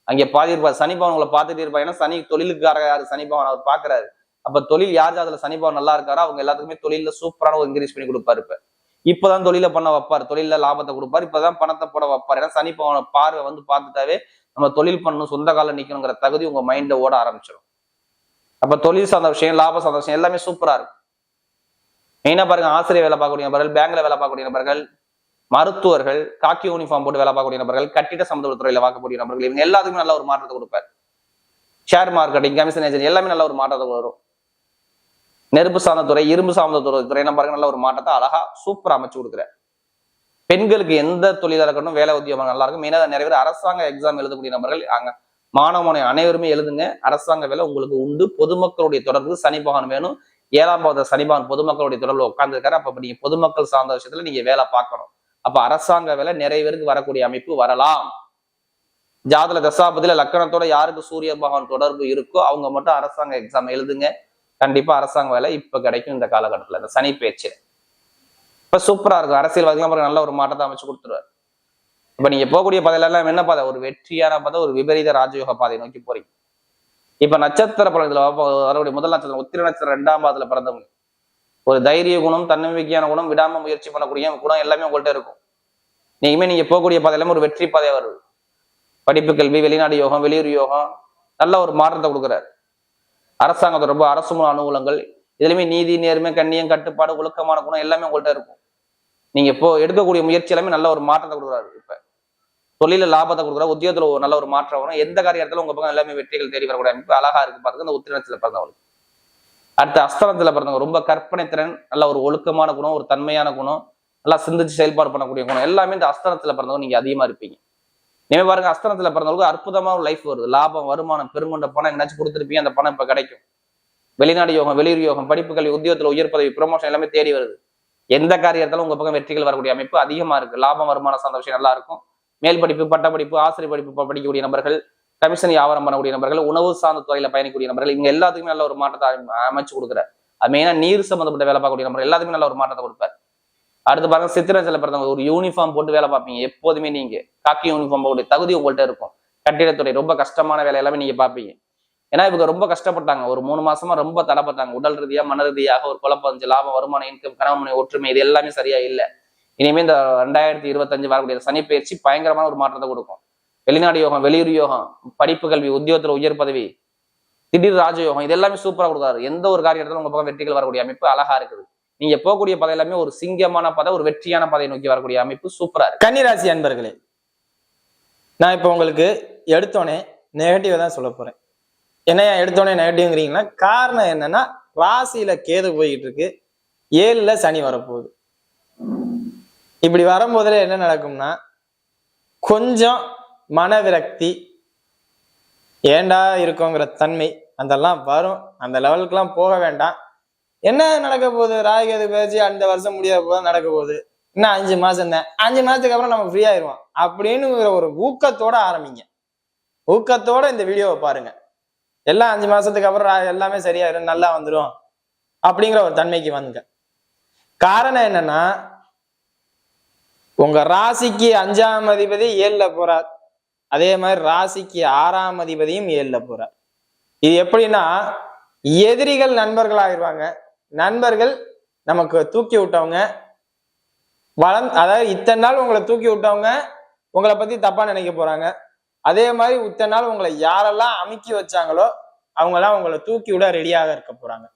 அங்கே பாதி இருப்பார். சனி பவன் உங்களை பார்த்துட்டே இருப்பாங்க. ஏன்னா சனி தொழிலுக்கார யாரு? சனி பவன் அவர் பாக்குறாரு. அப்ப தொழில் யார் அதுல சனி பவன் நல்லா இருக்காரோ அவங்க எல்லாத்துக்குமே தொழில சூப்பரான ஒரு இன்க்ரீஸ் பண்ணி கொடுப்பாரு. இப்பதான் தொழில பண்ண வைப்பார், தொழில லாபத்தை கொடுப்பாரு, இப்பதான் பணத்தை போட வைப்பார். ஏன்னா சனி பவன பார்வை வந்து பார்த்துட்டாவே நம்ம தொழில் பண்ணணும், சொந்த கால நிக்கணுங்கிற தகுதி உங்க மைண்ட ஓட ஆரம்பிச்சிடும். அப்ப தொழில் சார்ந்த விஷயம், லாப சார்ந்த விஷயம் எல்லாமே சூப்பரா இருக்கும். மெயினா பாருங்க, ஆசிரியர் வேலை பார்க்கக்கூடிய நபர்கள், பேங்க்ல வேலை பார்க்கக்கூடிய நபர்கள், மருத்துவர்கள், காக்கி யூனிஃபார்ம் போட்டு வேலை பார்க்கக்கூடிய நபர்கள், கட்டிட சம்பந்த துறையில பார்க்கக்கூடிய நபர்கள், இவங்க எல்லாத்துக்குமே நல்ல ஒரு மாற்றத்தை கொடுப்பார். ஷேர் மார்க்கெட்டிங், கமிஷன் ஏஜென்ட் எல்லாமே நல்ல ஒரு மாற்றத்தை வரும். நெருப்பு சார்ந்த துறை, இரும்பு சார்ந்த துறை என்ன பாருங்க, நல்ல ஒரு மாற்றத்தை அழகா சூப்பரா அமைச்சு கொடுக்குறாரு. பெண்களுக்கு எந்த தொழிலாக இருக்கட்டும், வேலை உத்தியோகம் நல்லா இருக்கும். மெயினாக நிறைய பேர் அரசாங்க எக்ஸாம் எழுதக்கூடிய நபர்கள் அங்க மாணவனை அனைவருமே எழுதுங்க. அரசாங்க வேலை உங்களுக்கு உண்டு. பொதுமக்களுடைய தொடர்பு சனி பகவான் வேணும். 7ஆம் பாவத்தை சனி பகவான் பொதுமக்களுடைய தொடர்புல உட்கார்ந்துருக்காரு. அப்ப நீங்க பொதுமக்கள் சார்ந்த விஷயத்துல நீங்க வேலை பார்க்கணும். அப்ப அரசாங்க வேலை நிறைய பேருக்கு வரக்கூடிய அமைப்பு வரலாம். ஜாதக தசாபதியில லக்கணத்தோட யாருக்கு சூரிய பகவான் தொடர்பு இருக்கோ அவங்க மட்டும் அரசாங்க எக்ஸாம் எழுதுங்க. கண்டிப்பா அரசாங்க வேலை இப்ப கிடைக்கும் இந்த காலகட்டத்துல, இந்த சனி பேச்சு. இப்ப சூப்பரா இருக்கும். அரசியல்வாதிகள் நல்ல ஒரு மாற்றத்தை அமைச்சு கொடுத்துருவாரு. இப்ப நீங்க போகக்கூடிய பாதையில என்ன பாதை? ஒரு வெற்றியான பாதை, ஒரு விபரீத ராஜயோக பாதை நோக்கி போறீங்க. இப்ப நட்சத்திர பலன்ல வரக்கூடிய முதல் நட்சத்திரம் உத்திர நட்சத்திரம் 2ஆம் பாதத்துல பிறந்தவங்க ஒரு தைரிய குணம், தன்னம்பிக்கையான குணம், விடாம முயற்சி பண்ணக்கூடிய குணம் எல்லாமே உங்கள்கிட்ட இருக்கும். நீங்க போகக்கூடிய பாதையில ஒரு வெற்றி பாதை வருது. படிப்பு, கல்வி, வெளிநாடு யோகம், வெளியூர் யோகம் நல்ல ஒரு மாற்றத்தை கொடுக்குறாரு. அரசாங்கத்தை ரொம்ப அரசு மூல அனுகூலங்கள், இதுலயுமே நீதி, நேர்மை, கண்ணியம், கட்டுப்பாடு, ஒழுக்கமான குணம் எல்லாமே உங்கள்கிட்ட இருக்கும். நீங்க இப்போ எடுக்கக்கூடிய முயற்சி எல்லாமே நல்ல ஒரு மாற்றத்தை கொடுக்குறாரு. இப்ப தொழில லாபத்தை கொடுக்குறாரு, உத்தியோகத்துல நல்ல ஒரு மாற்றம் வரும். எந்த காரியத்துல உங்க பக்கம் எல்லாமே வெற்றிகள் தேடி வரக்கூடிய அமைப்பு அழகா இருக்கு பாருங்க இந்த உத்திரத்துல பிறந்தவங்களுக்கு. அடுத்த அஸ்தலத்துல பிறந்தவங்க ரொம்ப கற்பனை திறன், நல்ல ஒரு ஒழுக்கமான குணம், ஒரு தன்மையான குணம், நல்லா சிந்திச்சு செயல்பாடு பண்ணக்கூடிய குணம் எல்லாமே இந்த அஸ்தலத்துல பிறந்தவங்க நீங்க அதிகமா இருப்பீங்க. நீங்க பாருங்க அஸ்தனத்துல பிறந்தவங்களுக்கு அற்புதமான ஒரு லைஃப் வருது. லாபம், வருமானம், பெருங்கொண்ட பணம் எங்கேயாச்சும் கொடுத்துருப்பீங்க, அந்த பணம் இப்ப கிடைக்கும். வெளிநாடு யோகம், வெளியூர் யோகம், படிப்பு, கல்வி, உத்தியோகத்துல உயர் பதவி, ப்ரொமோஷன் எல்லாமே தேடி வருது. எந்த காரியத்தாலும் உங்க பக்கம் வெற்றிகள் வரக்கூடிய அமைப்பு அதிகமா இருக்கு. லாபம், வருமானம் சார்ந்த விஷயம் நல்லா இருக்கும். மேல் படிப்பு, பட்ட படிப்பு, ஆசிரியர் படிப்பு படிக்கக்கூடிய நபர்கள், கமிஷன் வியாபாரம் பண்ணக்கூடிய நபர்கள், உணவு சார்ந்த துறையில பயணிக்கூடிய நபர்கள், இவங்க எல்லாத்துக்குமே நல்ல ஒரு மாற்றத்தை அமைச்சு கொடுக்குறாரு. அது மெயினா நீர் சம்பந்தப்பட்ட வேலை பார்க்கக்கூடிய நபர்கள் எல்லாத்துக்குமே நல்ல ஒரு மாற்றத்தை கொடுப்பாரு. அடுத்து பாருங்க சித்திரத்துல பிறந்தவங்க ஒரு யூனிஃபார்ம் போட்டு வேலை பார்ப்பீங்க. எப்போதுமே நீங்க காக்கி யூனிஃபார்ம் போகக்கூடிய தகுதி உங்கள்கிட்ட இருக்கும். கட்டிடத்துறை ரொம்ப கஷ்டமான வேலை எல்லாமே நீங்க பார்ப்பீங்க. ஏன்னா இவங்க ரொம்ப கஷ்டப்பட்டாங்க. ஒரு 3 மாசமா ரொம்ப தடைப்பட்டாங்க. உடல் ரீதியா, மன ரீதியாக ஒரு குழப்பம், லாபம், வருமானம், இன்கம், கணவன் ஒற்றுமை இது எல்லாமே சரியா இல்லை. இனிமே இந்த 2025 வரக்கூடிய சனி பயிற்சி பயங்கரமான ஒரு மாற்றத்தை கொடுக்கும். வெளிநாடு யோகம், வெளியூர் யோகம், படிப்பு, கல்வி, உத்தியோகத்துல உயர் பதவி, திடீர் ராஜயோகம் இது எல்லாமே சூப்பரா கொடுக்காரு. எந்த ஒரு காரியத்திலும் உங்க பக்கம் வெற்றிகள் வரக்கூடிய அமைப்பு அழகா இருக்குது. நீங்க போகக்கூடிய பாதை எல்லாமே ஒரு சிங்கமான பாதை, ஒரு வெற்றியான பாதையை நோக்கி வரக்கூடிய அமைப்பு சூப்பரா இருக்கு. கன்னிராசி அன்பர்களே, நான் இப்போ உங்களுக்கு எடுத்தோடனே நெகட்டிவா தான் சொல்ல போறேன். என்னையா எடுத்தோடனே நெகட்டிவ்ங்கிறீங்கன்னா காரணம் என்னன்னா, ராசியில கேது போய்கிட்டு இருக்கு, 7ல சனி வரப்போகுது. இப்படி வரும்போதுல என்ன நடக்கும்னா, கொஞ்சம் மன விரக்தி, ஏண்டா இருக்கோங்கிற தன்மை அதெல்லாம் வரும். அந்த லெவலுக்குலாம் போக வேண்டாம். என்ன நடக்க போகுது, ராகுகேது பேச்சு அந்த வருஷம் முடியாத போது நடக்க போகுது, இன்னும் 5 மாசம் தான், 5 மாசத்துக்கு அப்புறம் நம்ம ஃப்ரீ ஆயிடுவோம் அப்படின்னு ஒரு ஊக்கத்தோட ஆரம்பிங்க. ஊக்கத்தோட இந்த வீடியோவை பாருங்க. எல்லாம் 5 மாசத்துக்கு அப்புறம் எல்லாமே சரியாயிரும், நல்லா வந்துடும் அப்படிங்கிற ஒரு தன்மைக்கு வந்துங்க. காரணம் என்னன்னா, உங்க ராசிக்கு 5ஆம் அதிபதி 7ல போறார். அதே மாதிரி ராசிக்கு 6ஆம் அதிபதியும் 7ல போறார். இது எப்படின்னா, எதிரிகள் நண்பர்கள் ஆயிடுவாங்க. நண்பர்கள் நமக்கு தூக்கி விட்டவங்க, அதாவது இத்தனை நாள் உங்களை தூக்கி விட்டவங்க உங்களை பத்தி தப்பா நினைக்க போறாங்க. அதே மாதிரி இத்தனை நாள் உங்களை யாரெல்லாம் அமுக்கி வச்சாங்களோ அவங்கெல்லாம் உங்களை தூக்கி விட ரெடியாக இருக்க போறாங்க.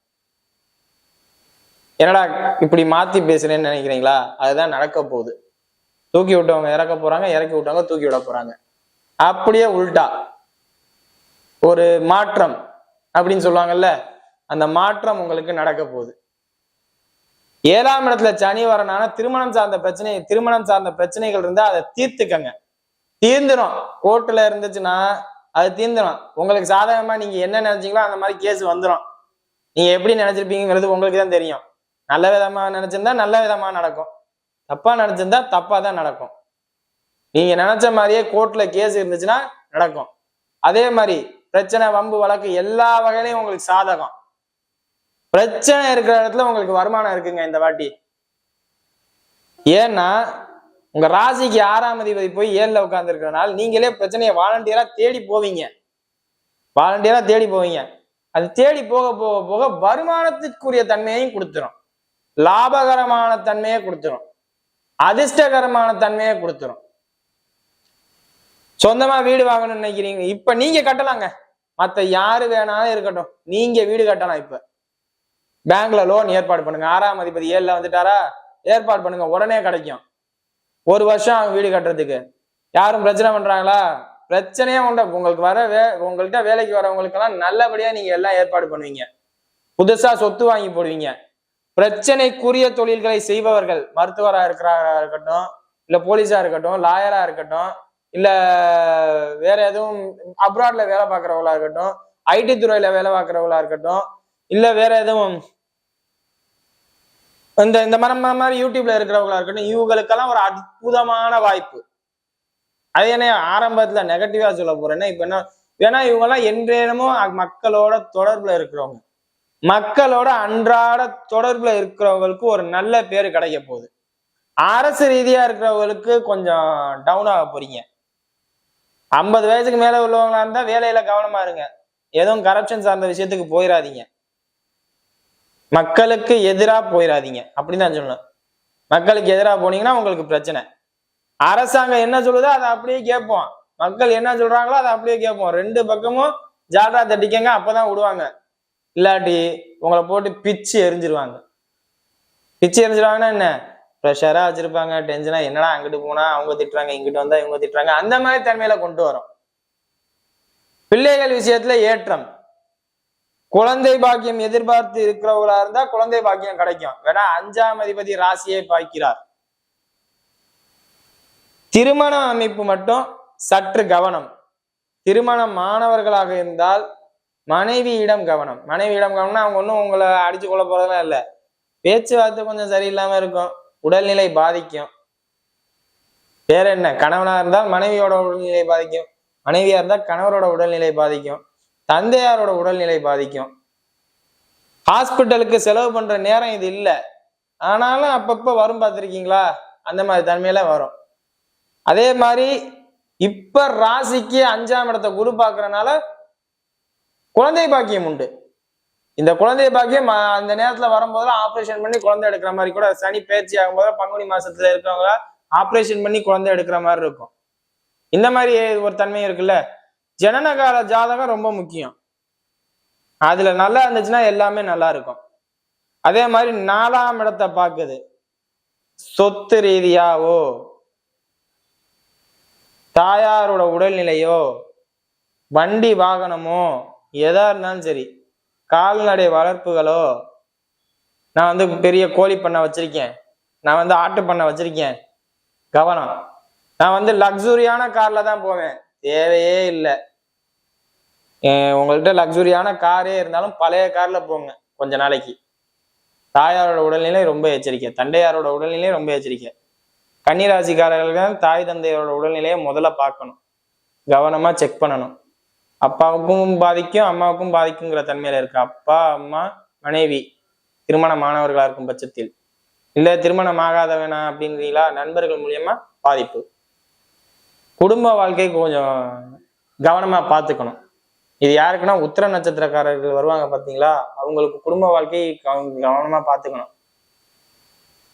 என்னடா இப்படி மாத்தி பேசுறேன்னு நினைக்கிறீங்களா? அதுதான் நடக்க போகுது. தூக்கி விட்டவங்க இறக்க போறாங்க, இறக்கி விட்டவங்க தூக்கி விட போறாங்க. அப்படியே உல்டா ஒரு மாற்றம் அப்படின்னு சொல்லுவாங்கல்ல, அந்த மாற்றம் உங்களுக்கு நடக்க போகுது. 7ஆம் இடத்துல சனி வரனால திருமணம் சார்ந்த பிரச்சனைகள் இருந்தா அதை தீர்த்துக்கங்க. தீர்ந்துடும். கோர்ட்டுல இருந்துச்சுன்னா அது தீர்ந்துடும். உங்களுக்கு சாதகமா நீங்க என்ன நினைச்சீங்களோ அந்த மாதிரி கேஸ் வந்துடும். நீங்க எப்படி நினைச்சிருப்பீங்கிறது உங்களுக்கு தான் தெரியும். நல்ல விதமா நினைச்சிருந்தா நல்ல விதமா நடக்கும், தப்பா நினைச்சிருந்தா தப்பா தான் நடக்கும். நீங்க நினைச்ச மாதிரியே கோர்ட்ல கேஸ் இருந்துச்சுன்னா நடக்கும். அதே மாதிரி பிரச்சனை, வம்பு, வழக்கு எல்லா வகையிலையும் உங்களுக்கு சாதகம். பிரச்சனை இருக்கிற இடத்துல உங்களுக்கு வருமானம் இருக்குங்க இந்த வாட்டி. ஏன்னா உங்க ராசிக்கு 6ஆம் அதிபதி போய் 7ல உட்கார்ந்து இருக்கிறனால நீங்களே பிரச்சனையை வாலண்டியரா தேடி போவீங்க. அது தேடி போக போக போக வருமானத்திற்குரிய தன்மையையும் கொடுத்துரும், லாபகரமான தன்மையை கொடுத்துரும், அதிர்ஷ்டகரமான தன்மையை கொடுத்துரும். சொந்தமா வீடு வாங்கணும்னு நினைக்கிறீங்க, இப்ப நீங்க கட்டலாங்க. மத்த யாரு வேணாலும் இருக்கட்டும், நீங்க வீடு கட்டலாம். இப்ப பேங்க்ல லோன் ஏற்பாடு பண்ணுங்க. 6ஆம் அதிபதி 7ல வந்துட்டாரா, ஏற்பாடு பண்ணுங்க, உடனே கிடைக்கும். 1 வருஷம் ஆகும் வீடு கட்டுறதுக்கு. யாரும் பிரச்சனை பண்றாங்களா? பிரச்சனையே உண்டு. உங்கள்கிட்ட வேலைக்கு வரவங்களுக்கு எல்லாம் நல்லபடியா நீங்க எல்லாம் ஏற்பாடு பண்ணுவீங்க. புதுசா சொத்து வாங்கி போடுவீங்க. பிரச்சனைக்குரிய தொழில்களை செய்பவர்கள், மருத்துவராக இருக்கட்டும், இல்ல போலீஸா இருக்கட்டும், லாயரா இருக்கட்டும், இல்ல வேற எதுவும் அப்ராட்ல வேலை பார்க்கறவங்களா இருக்கட்டும், ஐடி துறையில வேலை பார்க்கறவங்களா இருக்கட்டும், இல்ல வேற எதுவும் இந்த இந்த மாதிரி யூடியூப்ல இருக்கிறவங்களா இருக்கட்டும், இவங்களுக்கெல்லாம் ஒரு அற்புதமான வாய்ப்பு. அது என்ன ஆரம்பத்துல நெகட்டிவா சொல்ல போறேன்னா, இப்ப என்ன ஏன்னா இவங்க எல்லாம் என்றேனுமோ மக்களோட தொடர்புல இருக்கிறவங்க, மக்களோட அன்றாட தொடர்புல இருக்கிறவங்களுக்கு ஒரு நல்ல பேரு கிடைக்க போகுது. அரசு ரீதியா இருக்கிறவங்களுக்கு கொஞ்சம் டவுன் ஆக போறீங்க. 50 வயசுக்கு மேல உள்ளவங்களா இருந்தா வேலையில கவனமா இருங்க. எதுவும் கரப்ஷன் சார்ந்த விஷயத்துக்கு போயிடாதீங்க. மக்களுக்கு எதிரா போயிடாதீங்க அப்படின்னு நான் சொல்லணும். மக்களுக்கு எதிராக போனீங்கன்னா உங்களுக்கு பிரச்சனை. அரசாங்கம் என்ன சொல்லுதோ அதை அப்படியே கேட்போம், மக்கள் என்ன சொல்றாங்களோ அதை அப்படியே கேட்போம். 2 பக்கமும் ஜால்ரா தட்டிக்கங்க, அப்பதான் விடுவாங்க. இல்லாட்டி உங்களை போட்டு பிச்சு எரிஞ்சிருவாங்க. பிச்சு எரிஞ்சிருவாங்கன்னா என்ன, ப்ரெஷரா வச்சிருப்பாங்க, டென்ஷனா, என்னடா அங்கிட்டு போனா அவங்க திட்டுறாங்க, இங்கிட்டு வந்தா இவங்க திட்டுறாங்க, அந்த மாதிரி தன்மையில கொண்டு வரும். பிள்ளைகள் விஷயத்துல ஏற்றம், குழந்தை பாக்கியம் எதிர்பார்த்து இருக்கிறவங்களா இருந்தா குழந்தை பாக்கியம் கிடைக்கும். வேணா 5ஆம் அதிபதி ராசியை பார்க்கிறார். திருமண அமைப்பு மட்டும் சற்று கவனம். திருமணம் மாணவர்களாக இருந்தால் மனைவியிடம் கவனம். மனைவியிடம் கவனம்னா அவங்க ஒன்றும் உங்களை அடிச்சு கொள்ள போறதெல்லாம் இல்லை. பேச்சுவார்த்தை கொஞ்சம் சரியில்லாம இருக்கும், உடல்நிலை பாதிக்கும். வேற என்ன, கணவனா இருந்தால் மனைவியோட உடல்நிலை பாதிக்கும், மனைவியா இருந்தால் கணவரோட உடல்நிலை பாதிக்கும், தந்தையாரோட உடல்நிலை பாதிக்கும். ஹாஸ்பிட்டலுக்கு செலவு பண்ற நேரம் இது இல்லை, ஆனாலும் அப்பப்ப வரும் பார்த்திருக்கீங்களா, அந்த மாதிரி தன்மையில வரும். அதே மாதிரி இப்ப ராசிக்கு 5ஆம் இடத்தை குரு பார்க்கறதுனால குழந்தை பாக்கியம் உண்டு. இந்த குழந்தை பாக்கியம் அந்த நேரத்துல வரும்போது ஆபரேஷன் பண்ணி குழந்தை எடுக்கிற மாதிரி கூட, சனி பயிற்சி ஆகும்போது பங்குனி மாசத்துல இருக்கிறவங்க ஆபரேஷன் பண்ணி குழந்தை எடுக்கிற மாதிரி இருக்கும். இந்த மாதிரி ஒரு தன்மை இருக்குல்ல. ஜனனகால ஜாதகம் ரொம்ப முக்கியம். அதுல நல்லா இருந்துச்சுன்னா எல்லாமே நல்லா இருக்கும். அதே மாதிரி 4ஆம் இடத்தை பார்க்குது. சொத்து ரீதியாவோ, தாயாரோட உடல்நிலையோ, வண்டி வாகனமோ, எதா இருந்தாலும் சரி, கால்நடை வளர்ப்புகளோ, நான் பெரிய கோழி பண்ணை வச்சிருக்கேன், நான் ஆட்டு பண்ணை வச்சிருக்கேன், கவனம். நான் லக்ஸுரியான கார்ல தான் போவேன், தேவையே இல்லை. உங்கள்கிட்ட லக்ஸுரியான காரே இருந்தாலும் பழைய கார்ல போங்க கொஞ்ச நாளைக்கு. தாயாரோட உடல்நிலை ரொம்ப எச்சரிக்கை, தந்தையாரோட உடல்நிலை ரொம்ப எச்சரிக்கை. கன்னிராசிக்காரர்கள் தாய் தந்தையோட உடல்நிலையை முதல்ல பார்க்கணும், கவனமா செக் பண்ணணும். அப்பாவுக்கும் பாதிக்கும் அம்மாவுக்கும் பாதிக்குங்கிற தன்மையில இருக்கு. அப்பா அம்மா மனைவி திருமணமானவர்களா இருக்கும் பட்சத்தில், இல்ல திருமணம் ஆகாத வேணாம் அப்படின்றீங்களா, நண்பர்கள் மூலியமா பாதிப்பு. குடும்ப வாழ்க்கை கொஞ்சம் கவனமா பார்த்துக்கணும். இது யாருக்குன்னா உத்திர நட்சத்திரக்காரர்கள் வருவாங்க பாத்தீங்களா, அவங்களுக்கு குடும்ப வாழ்க்கை கவனமா பார்த்துக்கணும்.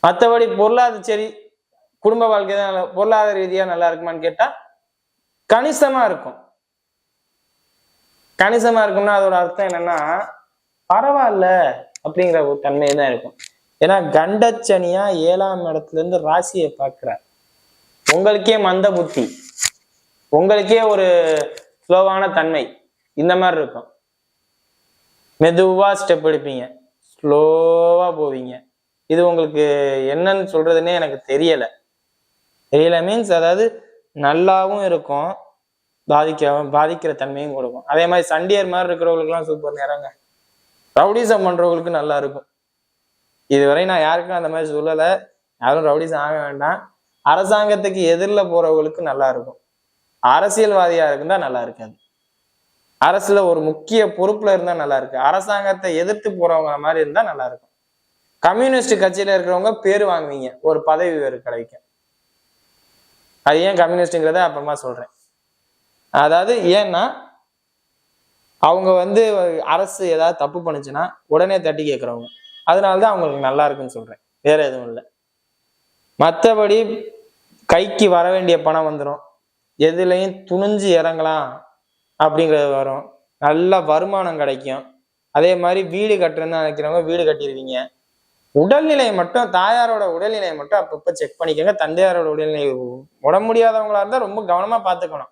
மற்றபடி பொருளாதார சரி, குடும்ப வாழ்க்கை தான் பொருளாதார ரீதியா நல்லா இருக்குமான்னு கேட்டா கணிசமா இருக்கும். கணிசமா இருக்கும்னா அதோட அர்த்தம் என்னன்னா பரவாயில்ல அப்படிங்கிற ஒரு தன்மையை தான் இருக்கும். ஏன்னா கண்டச்சனியா 7ஆம் இடத்துல இருந்து ராசியை பார்க்கிறார். உங்களுக்கே மந்த புத்தி, உங்களுக்கே ஒரு ஸ்லோவான தன்மை, இந்த மாதிரி இருக்கும். மெதுவா ஸ்டெப் எடுப்பீங்க, ஸ்லோவா போவீங்க. இது உங்களுக்கு என்னன்னு சொல்றதுன்னே எனக்கு தெரியல மீன்ஸ், அதாவது நல்லாவும் இருக்கும், பாதிக்கிற தன்மையும் கொடுக்கும். அதே மாதிரி சண்டியர் மாதிரி இருக்கிறவங்களுக்குலாம் சூப்பர் நேரங்க. ரவுடிசம் பண்றவங்களுக்கு நல்லா இருக்கும். இதுவரை நான் யாருக்கும் அந்த மாதிரி சொல்லலை, யாரும் ரவுடிசம் ஆக வேண்டாம். அரசாங்கத்துக்கு எதிரில் போறவங்களுக்கு நல்லா இருக்கும். அரசியல்வாதியா இருந்தா நல்லா இருக்காது. அரசுல ஒரு முக்கிய பொறுப்புல இருந்தா நல்லா இருக்கு. அரசாங்கத்தை எதிர்த்து போறவங்க மாதிரி இருந்தா நல்லா இருக்கும். கம்யூனிஸ்ட் கட்சியில இருக்கிறவங்க பேர் வாங்குவீங்க, ஒரு பதவி வேறு கிடைக்கும். அது ஏன் கம்யூனிஸ்டுங்கிறத அப்புறமா சொல்றேன். அதாவது ஏன்னா அவங்க அரசு ஏதாவது தப்பு பண்ணுச்சுன்னா உடனே தட்டி கேட்கறவங்க, அதனாலதான் அவங்களுக்கு நல்லா இருக்குன்னு சொல்றேன், வேற எதுவும் இல்லை. மற்றபடி கைக்கு வர வேண்டிய பணம் வந்துடும், எதுலையும் துணிஞ்சு இறங்கலாம் அப்படிங்கிறது வரும், நல்ல வருமானம் கிடைக்கும். அதே மாதிரி வீடு கட்டுறேன்னு நினைக்கிறவங்க வீடு கட்டிடுவீங்க. உடல்நிலை மட்டும், தாயாரோட உடல்நிலையை மட்டும் அப்பப்ப செக் பண்ணிக்கோங்க. தந்தையாரோட உடல்நிலை உடம்பு முடியாதவங்களா இருந்தா ரொம்ப கவனமா பார்த்துக்கணும்.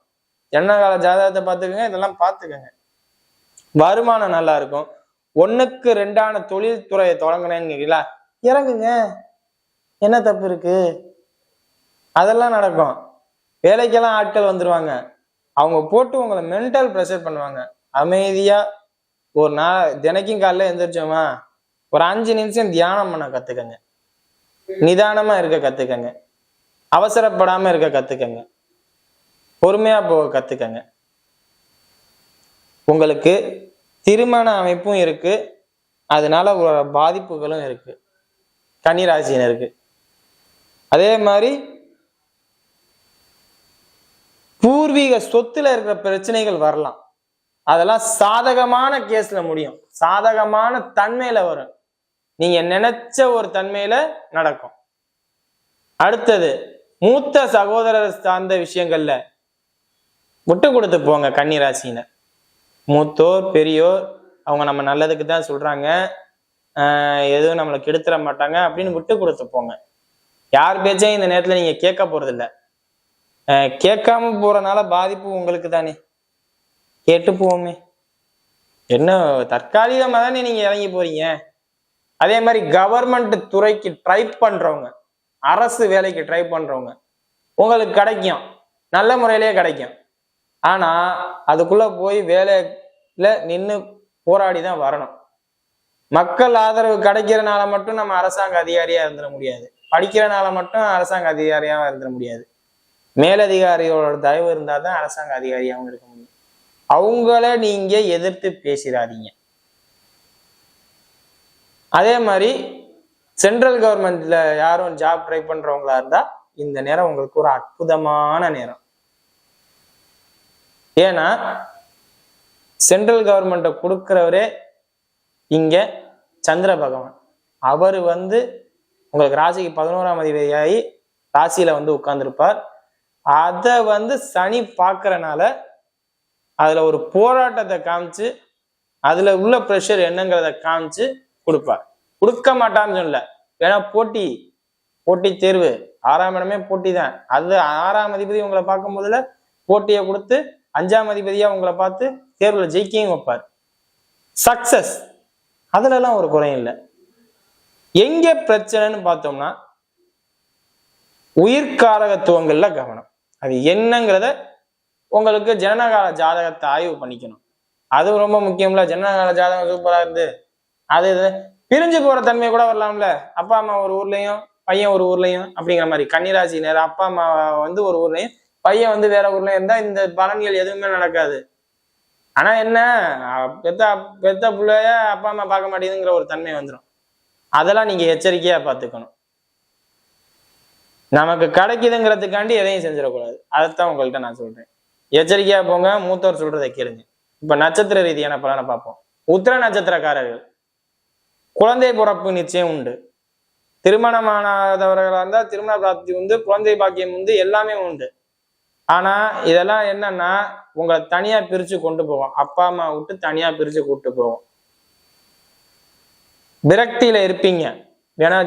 ஜனனகால ஜாதகத்தை பார்த்துக்கோங்க, இதெல்லாம் பார்த்துக்கோங்க. வருமானம் நல்லா இருக்கும். 1க்கு 2ஆன தொழில் துறையை தொடங்கினேன்னு இறங்குங்க, என்ன தப்பு இருக்கு? அதெல்லாம் நடக்கும். வேலைக்கெல்லாம் ஆட்கள் வந்துருவாங்க. அவங்க போட்டு உங்களை மென்டல் ப்ரெஷர் பண்ணுவாங்க. அமைதியா ஒரு தினைக்கும் காலைல எந்திரிச்சோமா ஒரு 5 நிமிஷம் தியானம் பண்ண கத்துக்கங்க. நிதானமா இருக்க கத்துக்கங்க. அவசரப்படாம இருக்க கத்துக்கங்க. பொறுமையா போக கத்துக்கங்க. உங்களுக்கு திருமண அமைப்பும் இருக்கு, அதனால ஒரு பாதிப்புகளும் இருக்கு கன்னிராசினருக்கு. அதே மாதிரி பூர்வீக சொத்துல இருக்கிற பிரச்சனைகள் வரலாம். அதெல்லாம் சாதகமான கேஸ்ல முடியும், சாதகமான தன்மையில வரும், நீங்க நினைச்ச ஒரு தன்மையில நடக்கும். அடுத்தது மூத்த சகோதரர் சார்ந்த விஷயங்கள்ல விட்டு கொடுத்து போங்க கன்னிராசினர். மூத்தோர் பெரியோர் அவங்க நம்ம நல்லதுக்கு தான் சொல்றாங்க, எதுவும் நம்மளை கெடுத்துட மாட்டாங்க அப்படின்னு விட்டு கொடுத்து போங்க. யார் பேச்சையும் இந்த நேரத்துல நீங்க கேட்க போறது இல்லை. கேட்காம போறதுனால பாதிப்பு உங்களுக்கு தானே. கேட்டு போவோமே, என்ன தற்காலிகமா தானே நீங்க இறங்கி போறீங்க. அதே மாதிரி கவர்மெண்ட் துறைக்கு ட்ரை பண்றவங்க, அரசு வேலைக்கு ட்ரை பண்றவங்க உங்களுக்கு கிடைக்கும், நல்ல முறையிலேயே கிடைக்கும். ஆனா அதுக்குள்ள போய் வேலையில நின்று போராடி தான் வரணும். மக்கள் ஆதரவு கிடைக்கிறனால மட்டும் நம்ம அரசாங்க அதிகாரியா இருந்துட முடியாது, படிக்கிறனால மட்டும் அரசாங்க அதிகாரியா இருந்துட முடியாது. மேலதிகாரியோட தயவு இருந்தால் தான் அரசாங்க அதிகாரியாகவும் இருக்க முடியும். அவங்கள நீங்க எதிர்த்து பேசிடாதீங்க. அதே மாதிரி சென்ட்ரல் கவர்மெண்ட்ல யாரும் ஜாப் ட்ரை பண்றவங்களா இருந்தா இந்த நேரம் உங்களுக்கு ஒரு அற்புதமான நேரம். ஏன்னா சென்ட்ரல் கவர்மெண்ட்டை கொடுக்கிறவரே இங்க சந்திர பகவான். அவர் உங்களுக்கு ராசிக்கு 11ஆம் அதிபதியாகி ராசியில உட்கார்ந்துருப்பார். அதை சனி பார்க்கறனால அதுல ஒரு போராட்டத்தை காமிச்சு அதுல உள்ள ப்ரெஷர் என்னங்கிறத காமிச்சு கொடுப்பார். கொடுக்க மாட்டான்னு சொல்ல, ஏன்னா போட்டி தேர்வு 6ஆம் இடமே போட்டி தான். அது 6ஆம் அதிபதி உங்களை பார்க்கும் போதுல போட்டியை கொடுத்து 5ஆம் அதிபதியா உங்களை பார்த்து தேர்வுல ஜெயிக்கையும் வைப்பார். சக்சஸ் அதுல எல்லாம் ஒரு குறையும் இல்லை. எங்க பிரச்சனைன்னு பார்த்தோம்னா உயிர்காரகத்துவங்கள்ல கவனம். அது என்னங்கிறத உங்களுக்கு ஜனனகால ஜாதகத்தை ஆய்வு பண்ணிக்கணும். அது ரொம்ப முக்கியம்ல. ஜனனகால ஜாதகம் சூப்பரா இருந்து அது பிரிஞ்சு போற தன்மை கூட வரலாம்ல. அப்பா அம்மா ஒரு ஊர்லயும் பையன் ஒரு ஊர்லயும் அப்படிங்கிற மாதிரி கன்னிராசி நேரம் அப்பா அம்மா ஒரு ஊர்லயும் பையன் வேற ஊர்லயும் இருந்தா இந்த பலன்கள் எதுவுமே நடக்காது. ஆனா என்ன, பெத்த பிள்ளைய அப்பா அம்மா பார்க்க மாட்டேங்குதுங்கிற ஒரு தன்மை வந்துடும். அதெல்லாம் நீங்க எச்சரிக்கையா பார்த்துக்கணும். நமக்கு கிடைக்குதுங்கிறதுக்காண்டி எதையும் செஞ்சிடக்கூடாது. அதைத்தான் உங்கள்கிட்ட நான் சொல்றேன். எச்சரிக்கையா போங்க, மூத்தவர் சொல்றதை கேளுங்க. இப்ப நட்சத்திர ரீதியான பலனை பார்ப்போம். உத்திர நட்சத்திரக்காரர்கள் குழந்தை பிறப்பு நிச்சயம் உண்டு. திருமணமானவர்களா இருந்தா திருமண பிராப்தி உண்டு, குழந்தை பாக்கியம் உண்டு, எல்லாமே உண்டு. ஆனா இதெல்லாம் என்னன்னா உங்களை தனியா பிரிச்சு கொண்டு போவோம். அப்பா அம்மா விட்டு தனியா பிரிச்சு கூட்டு போவோம். விரக்தியில இருப்பீங்க. ஏன்னா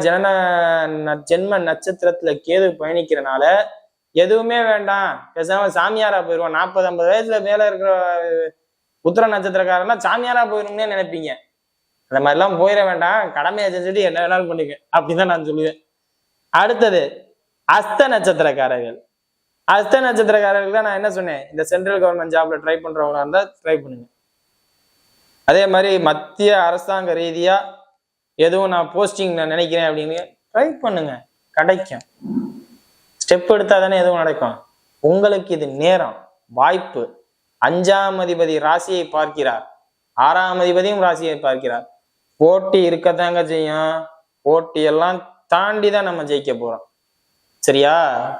ஜென்ம நட்சத்திரத்துல கேது பயணிக்கிறனால எதுவுமே வேண்டாம், பேசாம சாமியாரா போயிடுவோம். 40-50 வயசுல மேல இருக்கிற உத்திர நட்சத்திரக்காரன்னா சாமியாரா போயிடும்னே நினைப்பீங்க. அந்த மாதிரிலாம் போயிட வேண்டாம், கடமையை செஞ்சுட்டு என்ன வேணாலும் பண்ணிக்க அப்படிதான் நான் சொல்லுவேன். அடுத்தது அஸ்த நட்சத்திரக்காரர்கள். அஸ்த நட்சத்திரக்காரர்கள் தான் நான் என்ன சொன்னேன், இந்த சென்ட்ரல் கவர்மெண்ட் ஜாப்ல ட்ரை பண்றவங்களா இருந்தா ட்ரை பண்ணுங்க. அதே மாதிரி மத்திய அரசாங்க ரீதியா எதுவும் நான் போஸ்டிங் நான் நினைக்கிறேன் அப்படின்னு ட்ரை பண்ணுங்க, கிடைக்கும். ஸ்டெப் எடுத்தா தானே எதுவும் நடக்கும். உங்களுக்கு இது நேரம், வாய்ப்பு. 5ஆம் அதிபதி ராசியை பார்க்கிறார், 6ஆம் அதிபதியும் ராசியை பார்க்கிறார். போட்டி இருக்கத்தாங்க செய்யும். போட்டி எல்லாம் தாண்டி தான் நம்ம ஜெயிக்க போறோம். சரியா?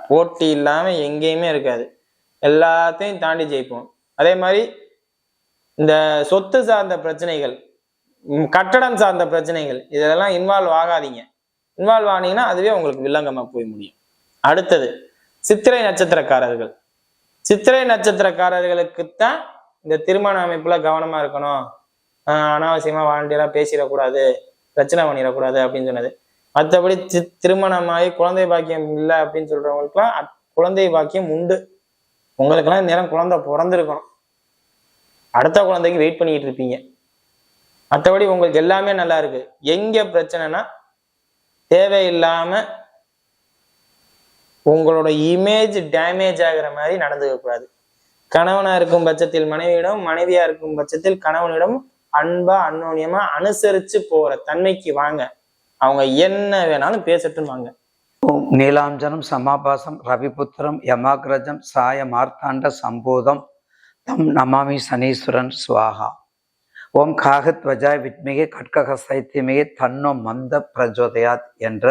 போட்டி இல்லாம எங்கேயுமே இருக்காது, எல்லாத்தையும் தாண்டி ஜெயிப்போம். அதே மாதிரி இந்த சொத்து சார்ந்த பிரச்சனைகள், கட்டடம் சார்ந்த பிரச்சனைகள், இதெல்லாம் இன்வால்வ் ஆகாதீங்க. இன்வால்வ் ஆனீங்கன்னா அதுவே உங்களுக்கு வில்லங்கமா போய் முடியும். அடுத்தது சித்திரை நட்சத்திரக்காரர்கள். சித்திரை நட்சத்திரக்காரர்களுக்குத்தான் இந்த திருமண அமைப்புல கவனமா இருக்கணும், அனாவசியமா வாலண்டியரா பேசிடக்கூடாது, பிரச்சனை பண்ணிடக்கூடாது அப்படின்னு சொன்னது. மற்றபடி திருமணமாகி குழந்தை பாக்கியம் இல்லை அப்படின்னு சொல்றவங்களுக்குலாம் குழந்தை பாக்கியம் உண்டு. உங்களுக்கெல்லாம் நேரம் குழந்தை பிறந்திருக்கணும், அடுத்த குழந்தைக்கு வெயிட் பண்ணிட்டு இருப்பீங்க. மற்றபடி உங்களுக்கு எல்லாமே நல்லா இருக்கு. எங்க பிரச்சனைனா தேவையில்லாம உங்களோட இமேஜ் டேமேஜ் ஆகிற மாதிரி நடந்துக்க கூடாது. கணவனா இருக்கும் பட்சத்தில் மனைவியிடம், மனைவியா இருக்கும் பட்சத்தில் கணவனிடம் அன்பா அன்னோன்யமா அனுசரிச்சு போற தன்மைக்கு வாங்க. அவங்க என்ன வேணாலும் பேசட்டும் வாங்க. ஓம் நீலாஞ்சனம் சமாபாசம் ரவிபுத்திரம் யமாகிரஜம் சாய மார்த்தாண்ட சம்போதம் தம் நமாமி சனீஸ்வரன் சுவாகா. ஓம் காகத்வஜாய் வித்மிகே கட்கக சைத்தியமிகே தன்னோ மந்த பிரஜோதயாத் என்ற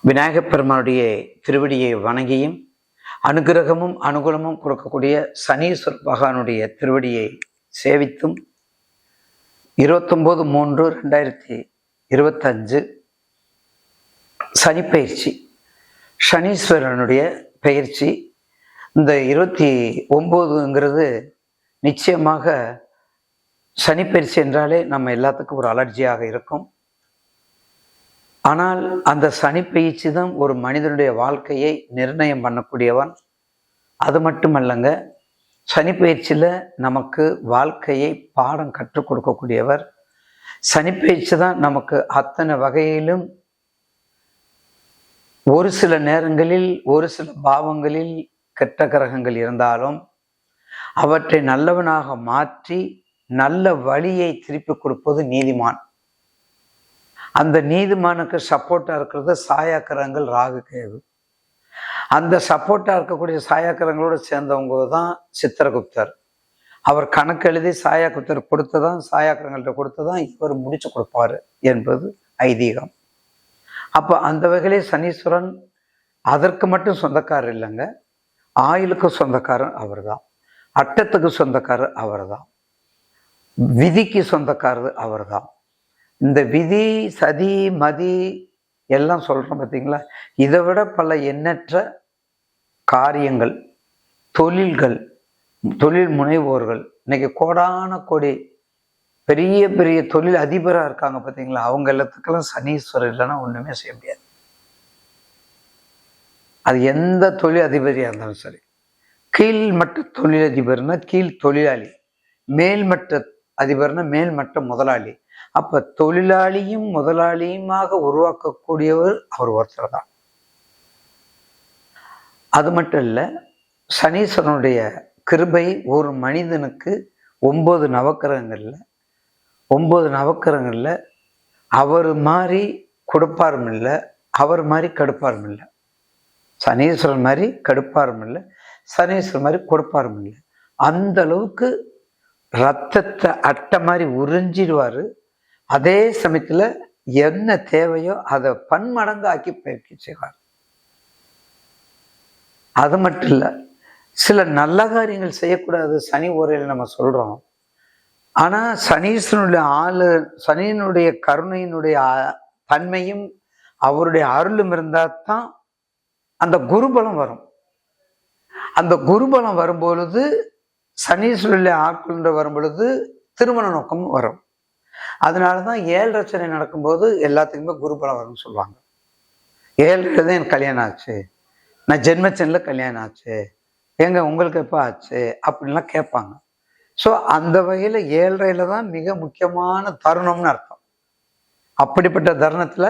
விநாயகப் பெருமானுடைய திருவடியை வணங்கியும் அனுகிரகமும் அனுகூலமும் கொடுக்கக்கூடிய சனீஸ்வர பகவானுடைய திருவடியை சேவித்தும் 29/3/2025 சனிப்பெயர்ச்சி, சனீஸ்வரனுடைய பெயர்ச்சி. இந்த 29ங்கிறது நிச்சயமாக சனிப்பெயர்ச்சி என்றாலே நம்ம எல்லாத்துக்கும் ஒரு அலர்ஜியாக இருக்கும். ஆனால் அந்த சனிப்பெயர்ச்சி தான் ஒரு மனிதனுடைய வாழ்க்கையை நிர்ணயம் பண்ணக்கூடியவன். அது மட்டுமல்லங்க, சனிப்பெயர்ச்சியில் நமக்கு வாழ்க்கையை பாடம் கற்றுக் கொடுக்கக்கூடியவர். சனிப்பெயர்ச்சி தான் நமக்கு அத்தனை வகையிலும் ஒரு சில நேரங்களில் ஒரு சில பாவங்களில் கெட்ட கிரகங்கள் இருந்தாலும் அவற்றை நல்லவனாக மாற்றி நல்ல வழியை திருப்பி கொடுப்பது நீதிமான். அந்த நீதிமானுக்கு சப்போர்ட்டா இருக்கிறது சாயாக்கிரகங்கள் ராகு கேது. அந்த சப்போர்ட்டா இருக்கக்கூடிய சாயாக்கிரகங்களோடு சேர்ந்தவங்க தான் சித்திரகுப்தர். அவர் கணக்கு எழுதி சாயாகுப்தர் கொடுத்ததான், சாயாக்கிரகங்கள்ட்ட கொடுத்ததான் இவர் முடிச்சு கொடுப்பாரு என்பது ஐதீகம். அப்போ அந்த வகையிலே சனீஸ்வரன் அதற்கு மட்டும் சொந்தக்காரர் இல்லைங்க, ஆயுளுக்கு சொந்தக்காரன் அவர் தான், அட்டத்துக்கு சொந்தக்காரர் அவர் தான், விதிக்கு சொந்தக்காரர் அவர் தான். இந்த விதி சதி மதி எல்லாம் சொல்றோம் பார்த்தீங்களா, இதை விட பல எண்ணற்ற காரியங்கள், தொழில்கள், தொழில் முனைவோர்கள், இன்னைக்கு கோடான கோடி பெரிய பெரிய தொழில் அதிபராக இருக்காங்க பார்த்தீங்களா, அவங்க எல்லாத்துக்கெல்லாம் சனீஸ்வரர் இல்லைன்னா ஒன்றுமே செய்ய முடியாது. அது எந்த தொழில் அதிபதியாக இருந்தாலும் சரி. கீழ்மட்ட தொழிலதிபர்னா கீழ் தொழிலாளி, மேல்மட்ட அதிபர்னா மேல்மட்ட முதலாளி. அப்ப தொழிலாளியும் முதலாளியுமாக உருவாக்கக்கூடியவர் அவர் ஒருத்தர் தான். அது மட்டும் இல்லை, சனீஸ்வரனுடைய கிருபை ஒரு மனிதனுக்கு 9 நவக்கிரகங்கள்ல அவர் மாதிரி கொடுப்பாரும் இல்லை, அவர் மாதிரி கடுப்பாரும் இல்லை. சனீஸ்வரன் மாதிரி கடுப்பாரும் இல்லை, சனீஸ்வரன் மாதிரி கொடுப்பாரும் இல்லை. அந்த அளவுக்கு ரத்தத்தை அட்டை மாதிரி உறிஞ்சிடுவாரு. அதே சமயத்துல என்ன தேவையோ அதை பன்மடங்கு ஆக்கி பயிற்சி செய்வார். அது மட்டும் இல்லை, சில நல்ல காரியங்கள் செய்யக்கூடாது சனி ஓரையில் நம்ம சொல்றோம். ஆனா சனீஸ்வரனுடைய சனியினுடைய கருணையினுடைய தன்மையும் அவருடைய அருளும் இருந்தால்தான் அந்த குருபலம் வரும். அந்த குருபலம் வரும்பொழுது, சனீஸ்வரனுடைய ஆட்கொண்டு வரும் பொழுது திருமண நோக்கம் வரும். அதனாலதான் 7 சனி நடக்கும்போது எல்லாத்துக்குமே குருபலம் வரும்னு சொல்லுவாங்க. 7 தான் எனக்கு கல்யாணம் ஆச்சு, நான் ஜென்மச்சனில கல்யாணம் ஆச்சு, எங்க உங்களுக்கு எப்போ ஆச்சு அப்படின்லாம் கேட்பாங்க. ஸோ அந்த வகையில 7 தான் மிக முக்கியமான தருணம்னு அர்த்தம். அப்படிப்பட்ட தருணத்துல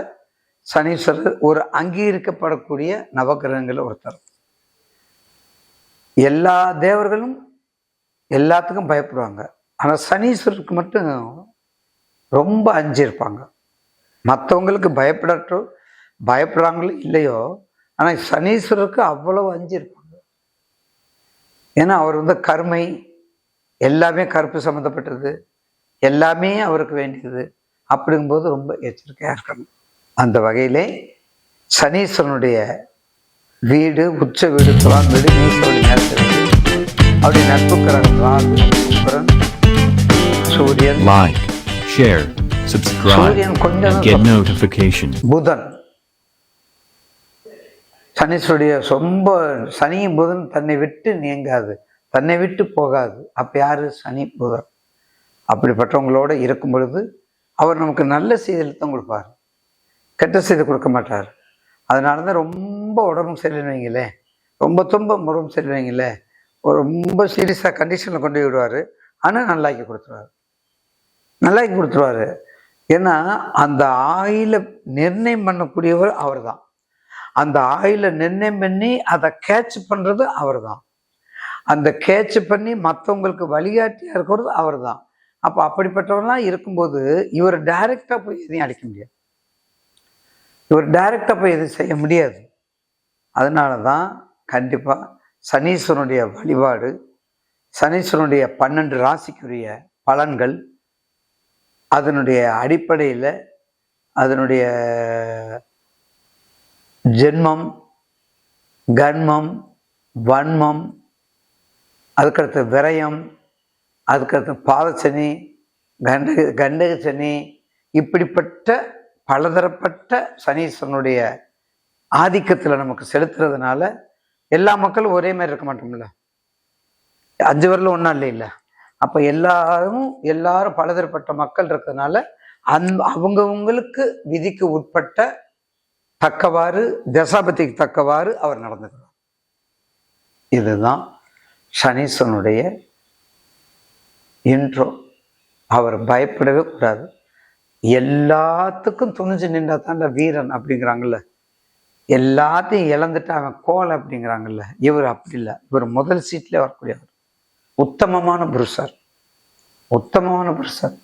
சனீஸ்வரர் ஒரு அங்கீகரிக்கப்படக்கூடிய நவகிரகங்கள் ஒருத்தர். எல்லா தேவர்களும் எல்லாத்துக்கும் பயப்படுவாங்க, ஆனா சனீஸ்வரருக்கு மட்டும் ரொம்ப அஞ்சிருப்பாங்க. மற்றவங்களுக்கு பயப்படுறாங்களோ இல்லையோ, ஆனா சனீஸ்வரருக்கு அவ்வளவு அஞ்சிருப்பாங்க. ஏன்னா அவர் கருமை, எல்லாமே கருப்பு சம்மந்தப்பட்டது, எல்லாமே அவருக்கு வேண்டியது. அப்படிங்கும்போது ரொம்ப எச்சரிக்கையா இருக்கணும். அந்த வகையிலே சனீஸ்வரனுடைய வீடு, உச்ச வீடு, துலாம் வீடு, நீசோடி நேரத்தில் அவருடைய நட்புக்கிரகம் ராகு, சுக்கிரன், சூரியன், like, share, subscribe, and get notification. புதன். சனீஸ்வருடைய ரொம்ப சனியும் புதன் தன்னை விட்டு நீங்காது, தன்னை விட்டு போகாது. அப்ப யாரு? சனி புதன். அப்படிப்பட்டவங்களோட இருக்கும் பொழுது அவர் நமக்கு நல்ல செய்தியில் தான் கொடுப்பார், கெட்ட செய்தி கொடுக்க மாட்டார். அதனாலதான் ரொம்ப உடம்பு சரியில்லைங்களே, ரொம்ப துன்பம் உடம்பு சரியில்லைங்களே, ரொம்ப சீரியஸா கண்டிஷன்ல கொண்டு போய் விடுவாரு. ஆனா நல்லாக்கி கொடுத்துருவாரு. ஏன்னா அந்த ஆயில நிர்ணயம் பண்ணக்கூடியவர் அவர் தான். அந்த ஆயில நிர்ணயம் பண்ணி அதை கேட்ச் பண்றது அவர் தான். அந்த கேட்ச் பண்ணி மற்றவங்களுக்கு வழிகாட்டியா இருக்கிறது அவர் தான். அப்போ அப்படிப்பட்டவங்களாம் இருக்கும்போது இவர் டைரக்டா போய் எதையும் அடிக்க முடியாது, இவர் டைரக்டா போய் எதுவும் செய்ய முடியாது. அதனால தான் கண்டிப்பா சனீஸ்வரனுடைய வழிபாடு, சனீஸ்வரனுடைய 12 ராசிக்குரிய பலன்கள், அதனுடைய அடிப்படையில் அதனுடைய ஜென்மம், கன்மம், வன்மம், அதுக்கடுத்து விரயம், அதுக்கடுத்து பாதச்சனி, கண்டக சனி, இப்படிப்பட்ட பலதரப்பட்ட சனீஸ்வரனுடைய ஆதிக்கத்தில் நமக்கு செலுத்துறதுனால எல்லா மக்களும் ஒரே மாதிரி இருக்க மாட்டோம்ல, 5 வரலும் ஒன்றா இல்லை. அப்போ எல்லாரும் பலதரப்பட்ட மக்கள் இருக்கிறதுனால அவங்கவுங்களுக்கு விதிக்கு உட்பட்ட தக்கவாறு, தசாபதிக்கு தக்கவாறு அவர் நடந்துக்கிறார். இதுதான் சனீஸ்வரனுடைய இன்ட்ரோ. அவர் பயப்படவே கூடாது. எல்லாத்துக்கும் துணிஞ்சு நின்றா தாண்ட வீரன் அப்படிங்கிறாங்கல்ல, எல்லாத்தையும் இழந்துட்டு அவன் கோலை அப்படிங்கிறாங்கல்ல, இவர் அப்படி இல்லை. இவர் முதல் சீட்ல வரக்கூடியவர். உத்தமமான புருஷர், உத்தமமான புருஷர்.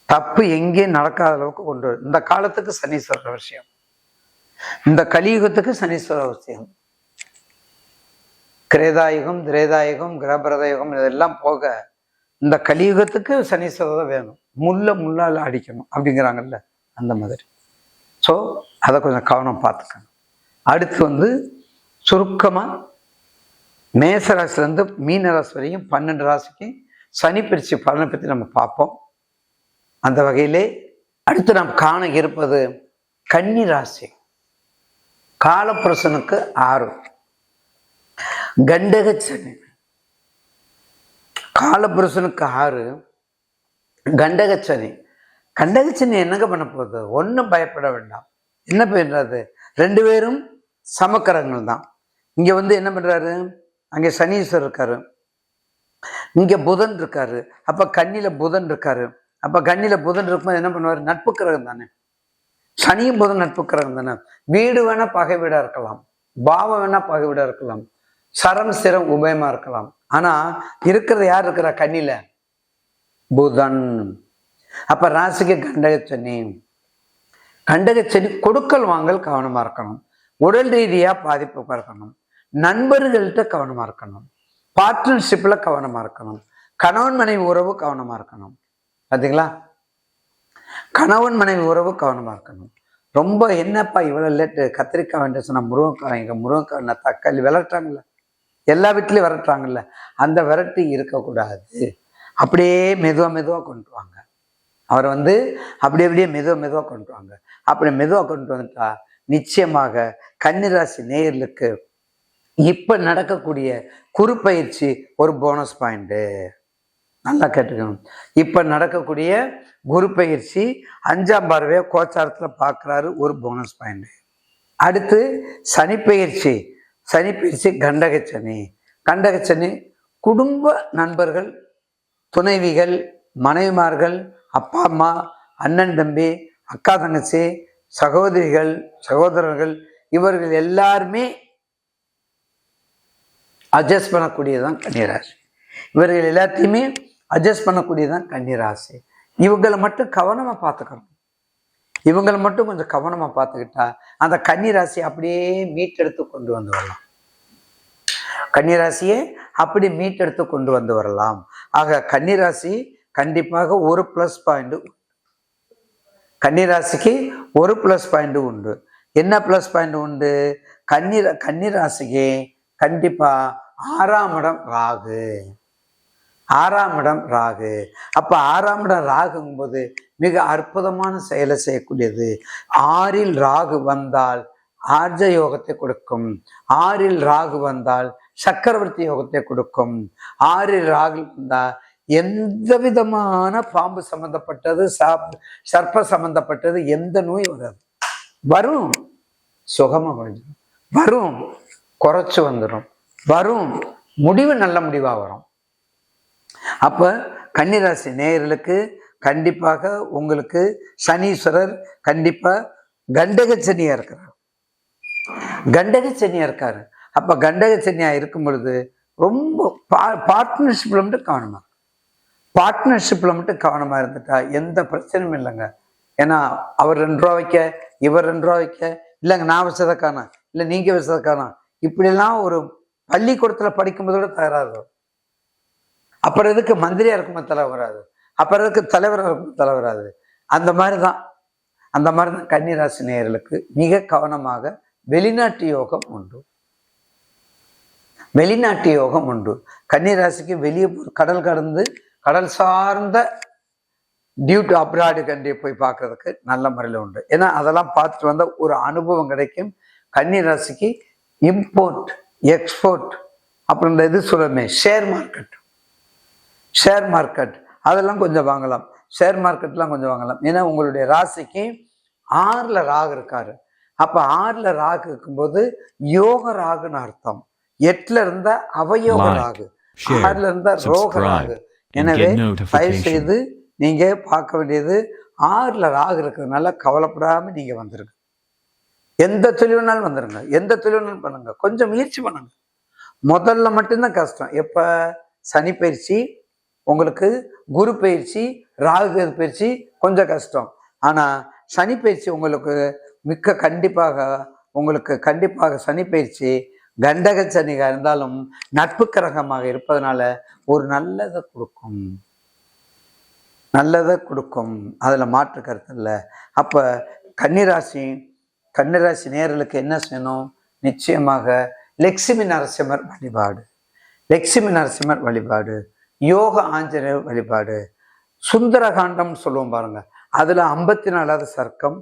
தப்பு எங்கேயும் நடக்காத அளவுக்கு கொண்டு வரும். இந்த காலத்துக்கு சனீஸ்வரர் விஷயம், இந்த கலியுகத்துக்கு சனீஸ்வரர் விஷயம். கிரேதாயுகம், திரேதாயுகம், கிரகபிரதயுகம் இதெல்லாம் போக இந்த கலியுகத்துக்கு சனீஸ்வரர் வேணும். முள்ளால் அடிக்கணும் அப்படிங்கிறாங்கல்ல, அந்த மாதிரி. ஸோ அதை கொஞ்சம் கவனம் பார்த்துக்கணும். அடுத்து சுருக்கமா மேசராசிலேருந்து மீனராசி வரையும் 12 ராசிக்கு சனி பிரிச்சு பலனை பற்றி நம்ம பார்ப்போம். அந்த வகையிலே அடுத்து நாம் காண இருப்பது கன்னி ராசி. காலபுருஷனுக்கு 6, கண்டக சனி. காலபுருஷனுக்கு 6, கண்டக சனி. கண்டக சனி என்னங்க பண்ண போகுது? ஒன்றும் பயப்பட வேண்டாம். என்ன பண்றது? 2 பேரும் சமக்கரங்கள் தான். இங்க என்ன பண்றாரு? அங்கே சனீஸ்வரர் இருக்காரு, இங்க புதன் இருக்காரு. அப்ப கன்னியில புதன் இருக்காரு. அப்ப கன்னியில புதன் இருக்கும்போது என்ன பண்ணுவாரு? நட்பு கிரகம் தானே. சனியும் புதன் நட்பு கிரகம் தானே. வீடு வேணா பகை வீடா இருக்கலாம், பாவம் வேணா பகை வீடா இருக்கலாம், சரம் சிரம் உபயமா இருக்கலாம். ஆனா இருக்கிறது யார் இருக்கிறா? கன்னியில புதன். அப்ப ராசிக்கு கண்டகச்சனி. கண்டகச்சனி கொடுக்கல் வாங்கல் கவனமா இருக்கணும், உடல் ரீதியா பாதிப்பு இருக்கணும், நண்பர்கள்ட்ட கவனமா இருக்கணும், பார்ட்னர்ஷிப்ல கவனமா இருக்கணும், கணவன் மனைவி உறவு கவனமா இருக்கணும். பார்த்தீங்களா? கணவன் மனைவி உறவு கவனமா இருக்கணும். ரொம்ப என்னப்பா இவ்வளவு லேட்டு, கத்திரிக்காய் வேண்டிய சொன்னா முருங்கைக்காய், இங்க முருங்கைக்காய் தக்காளி விரட்டுறாங்கல்ல, எல்லா வீட்லயும் விரட்டுறாங்கல்ல, அந்த விரட்டி இருக்கக்கூடாது. அப்படியே மெதுவா கொண்டு வாங்க. அவர் அப்படியே மெதுவா கொண்டு வாங்க. அப்படி மெதுவா கொண்டு வந்துட்டா நிச்சயமாக கன்னிராசி நேயர்களுக்கு இப்ப நடக்கக்கூடிய குரு பயிற்சி ஒரு போனஸ் பாயிண்ட். நல்லா கேட்டுக்கணும். இப்ப நடக்கக்கூடிய குரு பயிற்சி 5ஆம் பார்வையை கோச்சாரத்துல பார்க்கிறாரு, ஒரு போனஸ் பாயிண்ட். அடுத்து சனி பயிற்சி கண்டகச்சனி குடும்ப நண்பர்கள், துணைவிகள், மனைவிமார்கள், அப்பா அம்மா, அண்ணன் தம்பி, அக்கா தங்கச்சி, சகோதரிகள், சகோதரர்கள், இவர்கள் எல்லாருமே அட்ஜஸ்ட் பண்ணக்கூடியதான் கன்னிராசி. இவர்கள் எல்லாத்தையுமே அட்ஜஸ்ட் பண்ணக்கூடியதான் கன்னிராசி. இவங்களை மட்டும் கவனமா பார்த்துக்கணும். இவங்களை மட்டும் கொஞ்சம் கவனமா பார்த்துக்கிட்டா அந்த கன்னிராசி அப்படியே மீட்டெடுத்து கொண்டு வந்து வரலாம். கன்னிராசியை அப்படி மீட்டெடுத்து கொண்டு வந்து வரலாம். ஆக கன்னிராசி கண்டிப்பாக ஒரு பிளஸ் பாயிண்ட். கன்னிராசிக்கு ஒரு பிளஸ் பாயிண்ட் உண்டு. என்ன பிளஸ் பாயிண்ட் உண்டு? கன்னிராசிக்கு கண்டிப்பா 6ஆம் இடம் ராகு. 6ஆம் இடம் ராகு. அப்ப 6ஆம் இடம் ராகுங்கும்போது மிக அற்புதமான செயலை செய்யக்கூடியது. 6இல் ராகு வந்தால் ஆர்ஜ யோகத்தை கொடுக்கும். 6இல் ராகு வந்தால் சக்கரவர்த்தி யோகத்தை கொடுக்கும். 6இல் ராகு வந்தால் எந்த விதமான பாம்பு சம்பந்தப்பட்டது, சர்ப்ப சம்பந்தப்பட்டது எந்த நோய் வராது. வரும், சுகமா முடிஞ்சிடும். வரும், குறைச்சு வந்துடும். வரும், முடிவு நல்ல முடிவா வரும். அப்ப கன்னிராசி நேயர்களுக்கு கண்டிப்பாக உங்களுக்கு சனீஸ்வரர் கண்டிப்பா கண்டக சனியா இருக்கிறார். கண்டக சனியா இருக்காரு. அப்ப கண்டக சனியா இருக்கும் பொழுது ரொம்ப பார்ட்னர்ஷிப்ல மட்டும் கவனமா, பார்ட்னர்ஷிப்ல மட்டும் கவனமா இருந்துட்டா எந்த பிரச்சனையும் இல்லைங்க. ஏன்னா அவர் 2 ரூபா வைக்க, இவர் 2 ரூபா வைக்க, இல்லைங்க நான் வச்சதை காணோம், இல்லை நீங்க வச்சதை காணோம், இப்படிலாம் ஒரு பள்ளிக்கூடத்துல படிக்கும்போதோட தகராறு வரும். அப்புறம் எதுக்கு மந்திரியா இருக்கும்போது தலை வராது, அப்புறம் எதுக்கு தலைவராக இருக்கும்போது தலை வராது. அந்த மாதிரிதான் கன்னிராசி நேயர்களுக்கு மிக கவனமாக வெளிநாட்டு யோகம் உண்டு. வெளிநாட்டு யோகம் உண்டு. கன்னிராசிக்கு வெளியே கடல் கடந்து கடல் சார்ந்த டியூட்டி அப்ராடு கண்ட்ரி போய் பார்க்கறதுக்கு நல்ல முறையில் உண்டு. ஏன்னா அதெல்லாம் பார்த்துட்டு வந்த ஒரு அனுபவம் கிடைக்கும். கன்னிராசிக்கு இம்போர்ட் எக்ஸ்போர்ட் அப்படின்ற இது சொல்லுமே, ஷேர் மார்க்கெட் அதெல்லாம் கொஞ்சம் வாங்கலாம். ஷேர் மார்க்கெட்லாம் கொஞ்சம் வாங்கலாம். ஏன்னா உங்களுடைய ராசிக்கு 6ல் ராகு இருக்காரு. அப்ப 6ல் ராகு இருக்கும்போது யோக ராகுன்னு அர்த்தம். 8ல் இருந்தா அவயோக ராகு, 6ல் இருந்தா ரோக ராகு. எனவே தயவு செய்து நீங்க பார்க்க வேண்டியது 6ல் ராகு இருக்கிறதுனால கவலைப்படாம நீங்க வந்துருங்க. எந்த தொழில்னாலும் வந்துருங்க, எந்த தொழில்னாலும் பண்ணுங்க, கொஞ்சம் முயற்சி பண்ணுங்க. முதல்ல மட்டும்தான் கஷ்டம். எப்ப சனி பயிற்சி, உங்களுக்கு குரு பயிற்சி, ராகு பயிற்சி கொஞ்சம் கஷ்டம். ஆனா சனி பயிற்சி உங்களுக்கு கண்டிப்பாக சனி பயிற்சி கண்டக சனிகா இருந்தாலும் நட்பு கிரகமாக இருப்பதனால ஒரு நல்லதை கொடுக்கும். அதுல மாற்று கருத்து இல்லை. அப்ப கன்னிராசி நேயர்களுக்கு என்ன செய்யணும்? நிச்சயமாக லட்சுமி நரசிம்மர் வழிபாடு, யோக ஆஞ்சநேயர் வழிபாடு, சுந்தரகாண்டம் சொல்லுவோம் பாருங்க, அதுல 54வது சர்க்கம்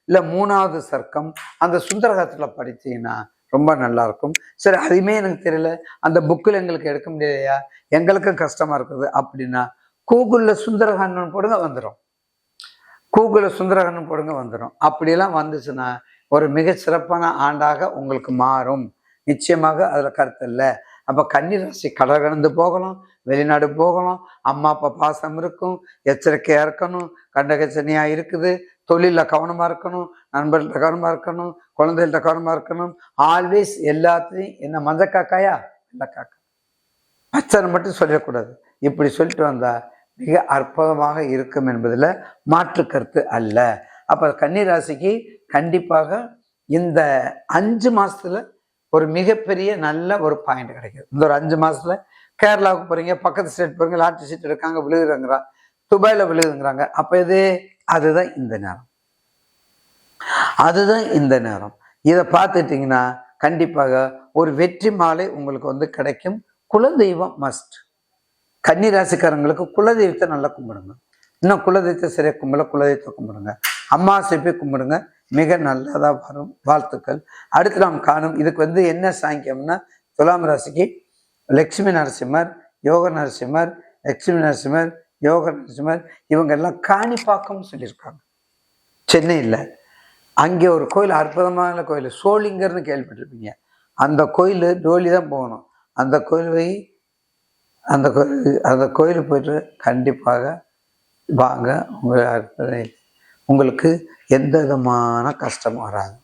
இல்ல 3வது சர்க்கம் அந்த சுந்தரகாண்டத்துல படிச்சீங்கன்னா ரொம்ப நல்லா இருக்கும். சரி, அதுவுமே எனக்கு தெரியல, அந்த புக்கில் எங்களுக்கு எடுக்க முடியலையா, எங்களுக்கும் கஷ்டமா இருக்குது அப்படின்னா கூகுள்ல சுந்தரகாண்டம் போடுங்க வந்துடும். அப்படியெல்லாம் வந்துச்சுன்னா ஒரு மிக சிறப்பான ஆண்டாக உங்களுக்கு மாறும். நிச்சயமாக அதுல கருத்து இல்லை. அப்ப கன்னிராசி கடல் கடந்து போகலாம், வெளிநாடு போகலாம், அம்மா அப்பா பாசம் இருக்கும், எச்சரிக்கையா இருக்கணும். கண்டக சனியா இருக்குது, தொழில கவனமா இருக்கணும், நண்பர்கள்ட்ட கவனமா இருக்கணும், குழந்தைகள்ட்ட கவனமா இருக்கணும். ஆல்வேஸ் எல்லாத்தையும் என்ன மஞ்சக்காக்காயா இல்லை காக்கா பச்சனை மட்டும் சொல்லக்கூடாது. இப்படி சொல்லிட்டு வந்தா மிக அற்புதமாக இருக்கும் என்பதுல மாற்று கருத்து அல்ல. அப்ப கன்னிராசிக்கு கண்டிப்பாக இந்த 5 மாசத்துல ஒரு மிகப்பெரிய நல்ல ஒரு பாயிண்ட் கிடைக்குது. இந்த ஒரு 5 மாசத்துல கேரளாவுக்கு போறீங்க, பக்கத்து ஸ்டேட் போறீங்க, லாட்டரி சீட் எடுக்காங்க, விழுகுறாங்கிறா, துபாயில விழுகுங்கிறாங்க. அப்ப அதுதான் இந்த நேரம். இதை பார்த்துட்டீங்கன்னா கண்டிப்பாக ஒரு வெற்றி மாலை உங்களுக்கு கிடைக்கும். குலதெய்வம் மஸ்ட். கன்னிராசிக்காரங்களுக்கு குலதெய்வத்தை நல்லா கும்பிடுங்க. இன்னும் குலதெய்வத்தை சரியா குலதெய்வத்தை கும்பிடுங்க. அம்மாவாசை போய் கும்பிடுங்க, மிக நல்லதா வரும். வாழ்த்துக்கள். அடுத்து நாம் காணும் இதுக்கு என்ன சாங்கியம்னா, துலாம் ராசிக்கு லட்சுமி நரசிம்மர், யோக நரசிம்மர், லட்சுமி நரசிம்மர், யோக நரசிம்மர் இவங்க எல்லாம் காணிப்பாக்கம் சொல்லியிருக்காங்க சென்னையில். அங்கே ஒரு கோயில், அற்புதமான கோயில், சோளிங்கர்னு கேள்விப்பட்டிருப்பீங்க. அந்த கோயில் டோலி தான் போகணும். அந்த கோயில் போயிட்டு கண்டிப்பாக வாங்க. உங்களுக்கு எந்த விதமான கஷ்டமும் வராது.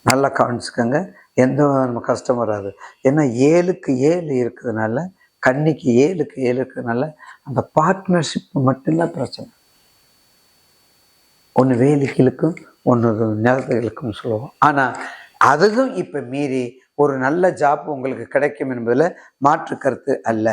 நல்லா கவனிச்சுக்கோங்க, எந்த விதமான கஷ்டம் வராது. ஏன்னா 7க்கு 7 இருக்கிறதுனால, கன்னிக்கு 7க்கு 7 இருக்கிறதுனால அந்த பார்ட்னர்ஷிப் மட்டும்தான் பிரச்சனை. ஒன்று வேலைக்கு இழுக்கும், ஒன்று நிலத்துகளுக்கும் சொல்லுவோம். ஆனால் அதுவும் இப்போ மீறி ஒரு நல்ல ஜாப் உங்களுக்கு கிடைக்கும் என்பதில் மாற்று கருத்து அல்ல.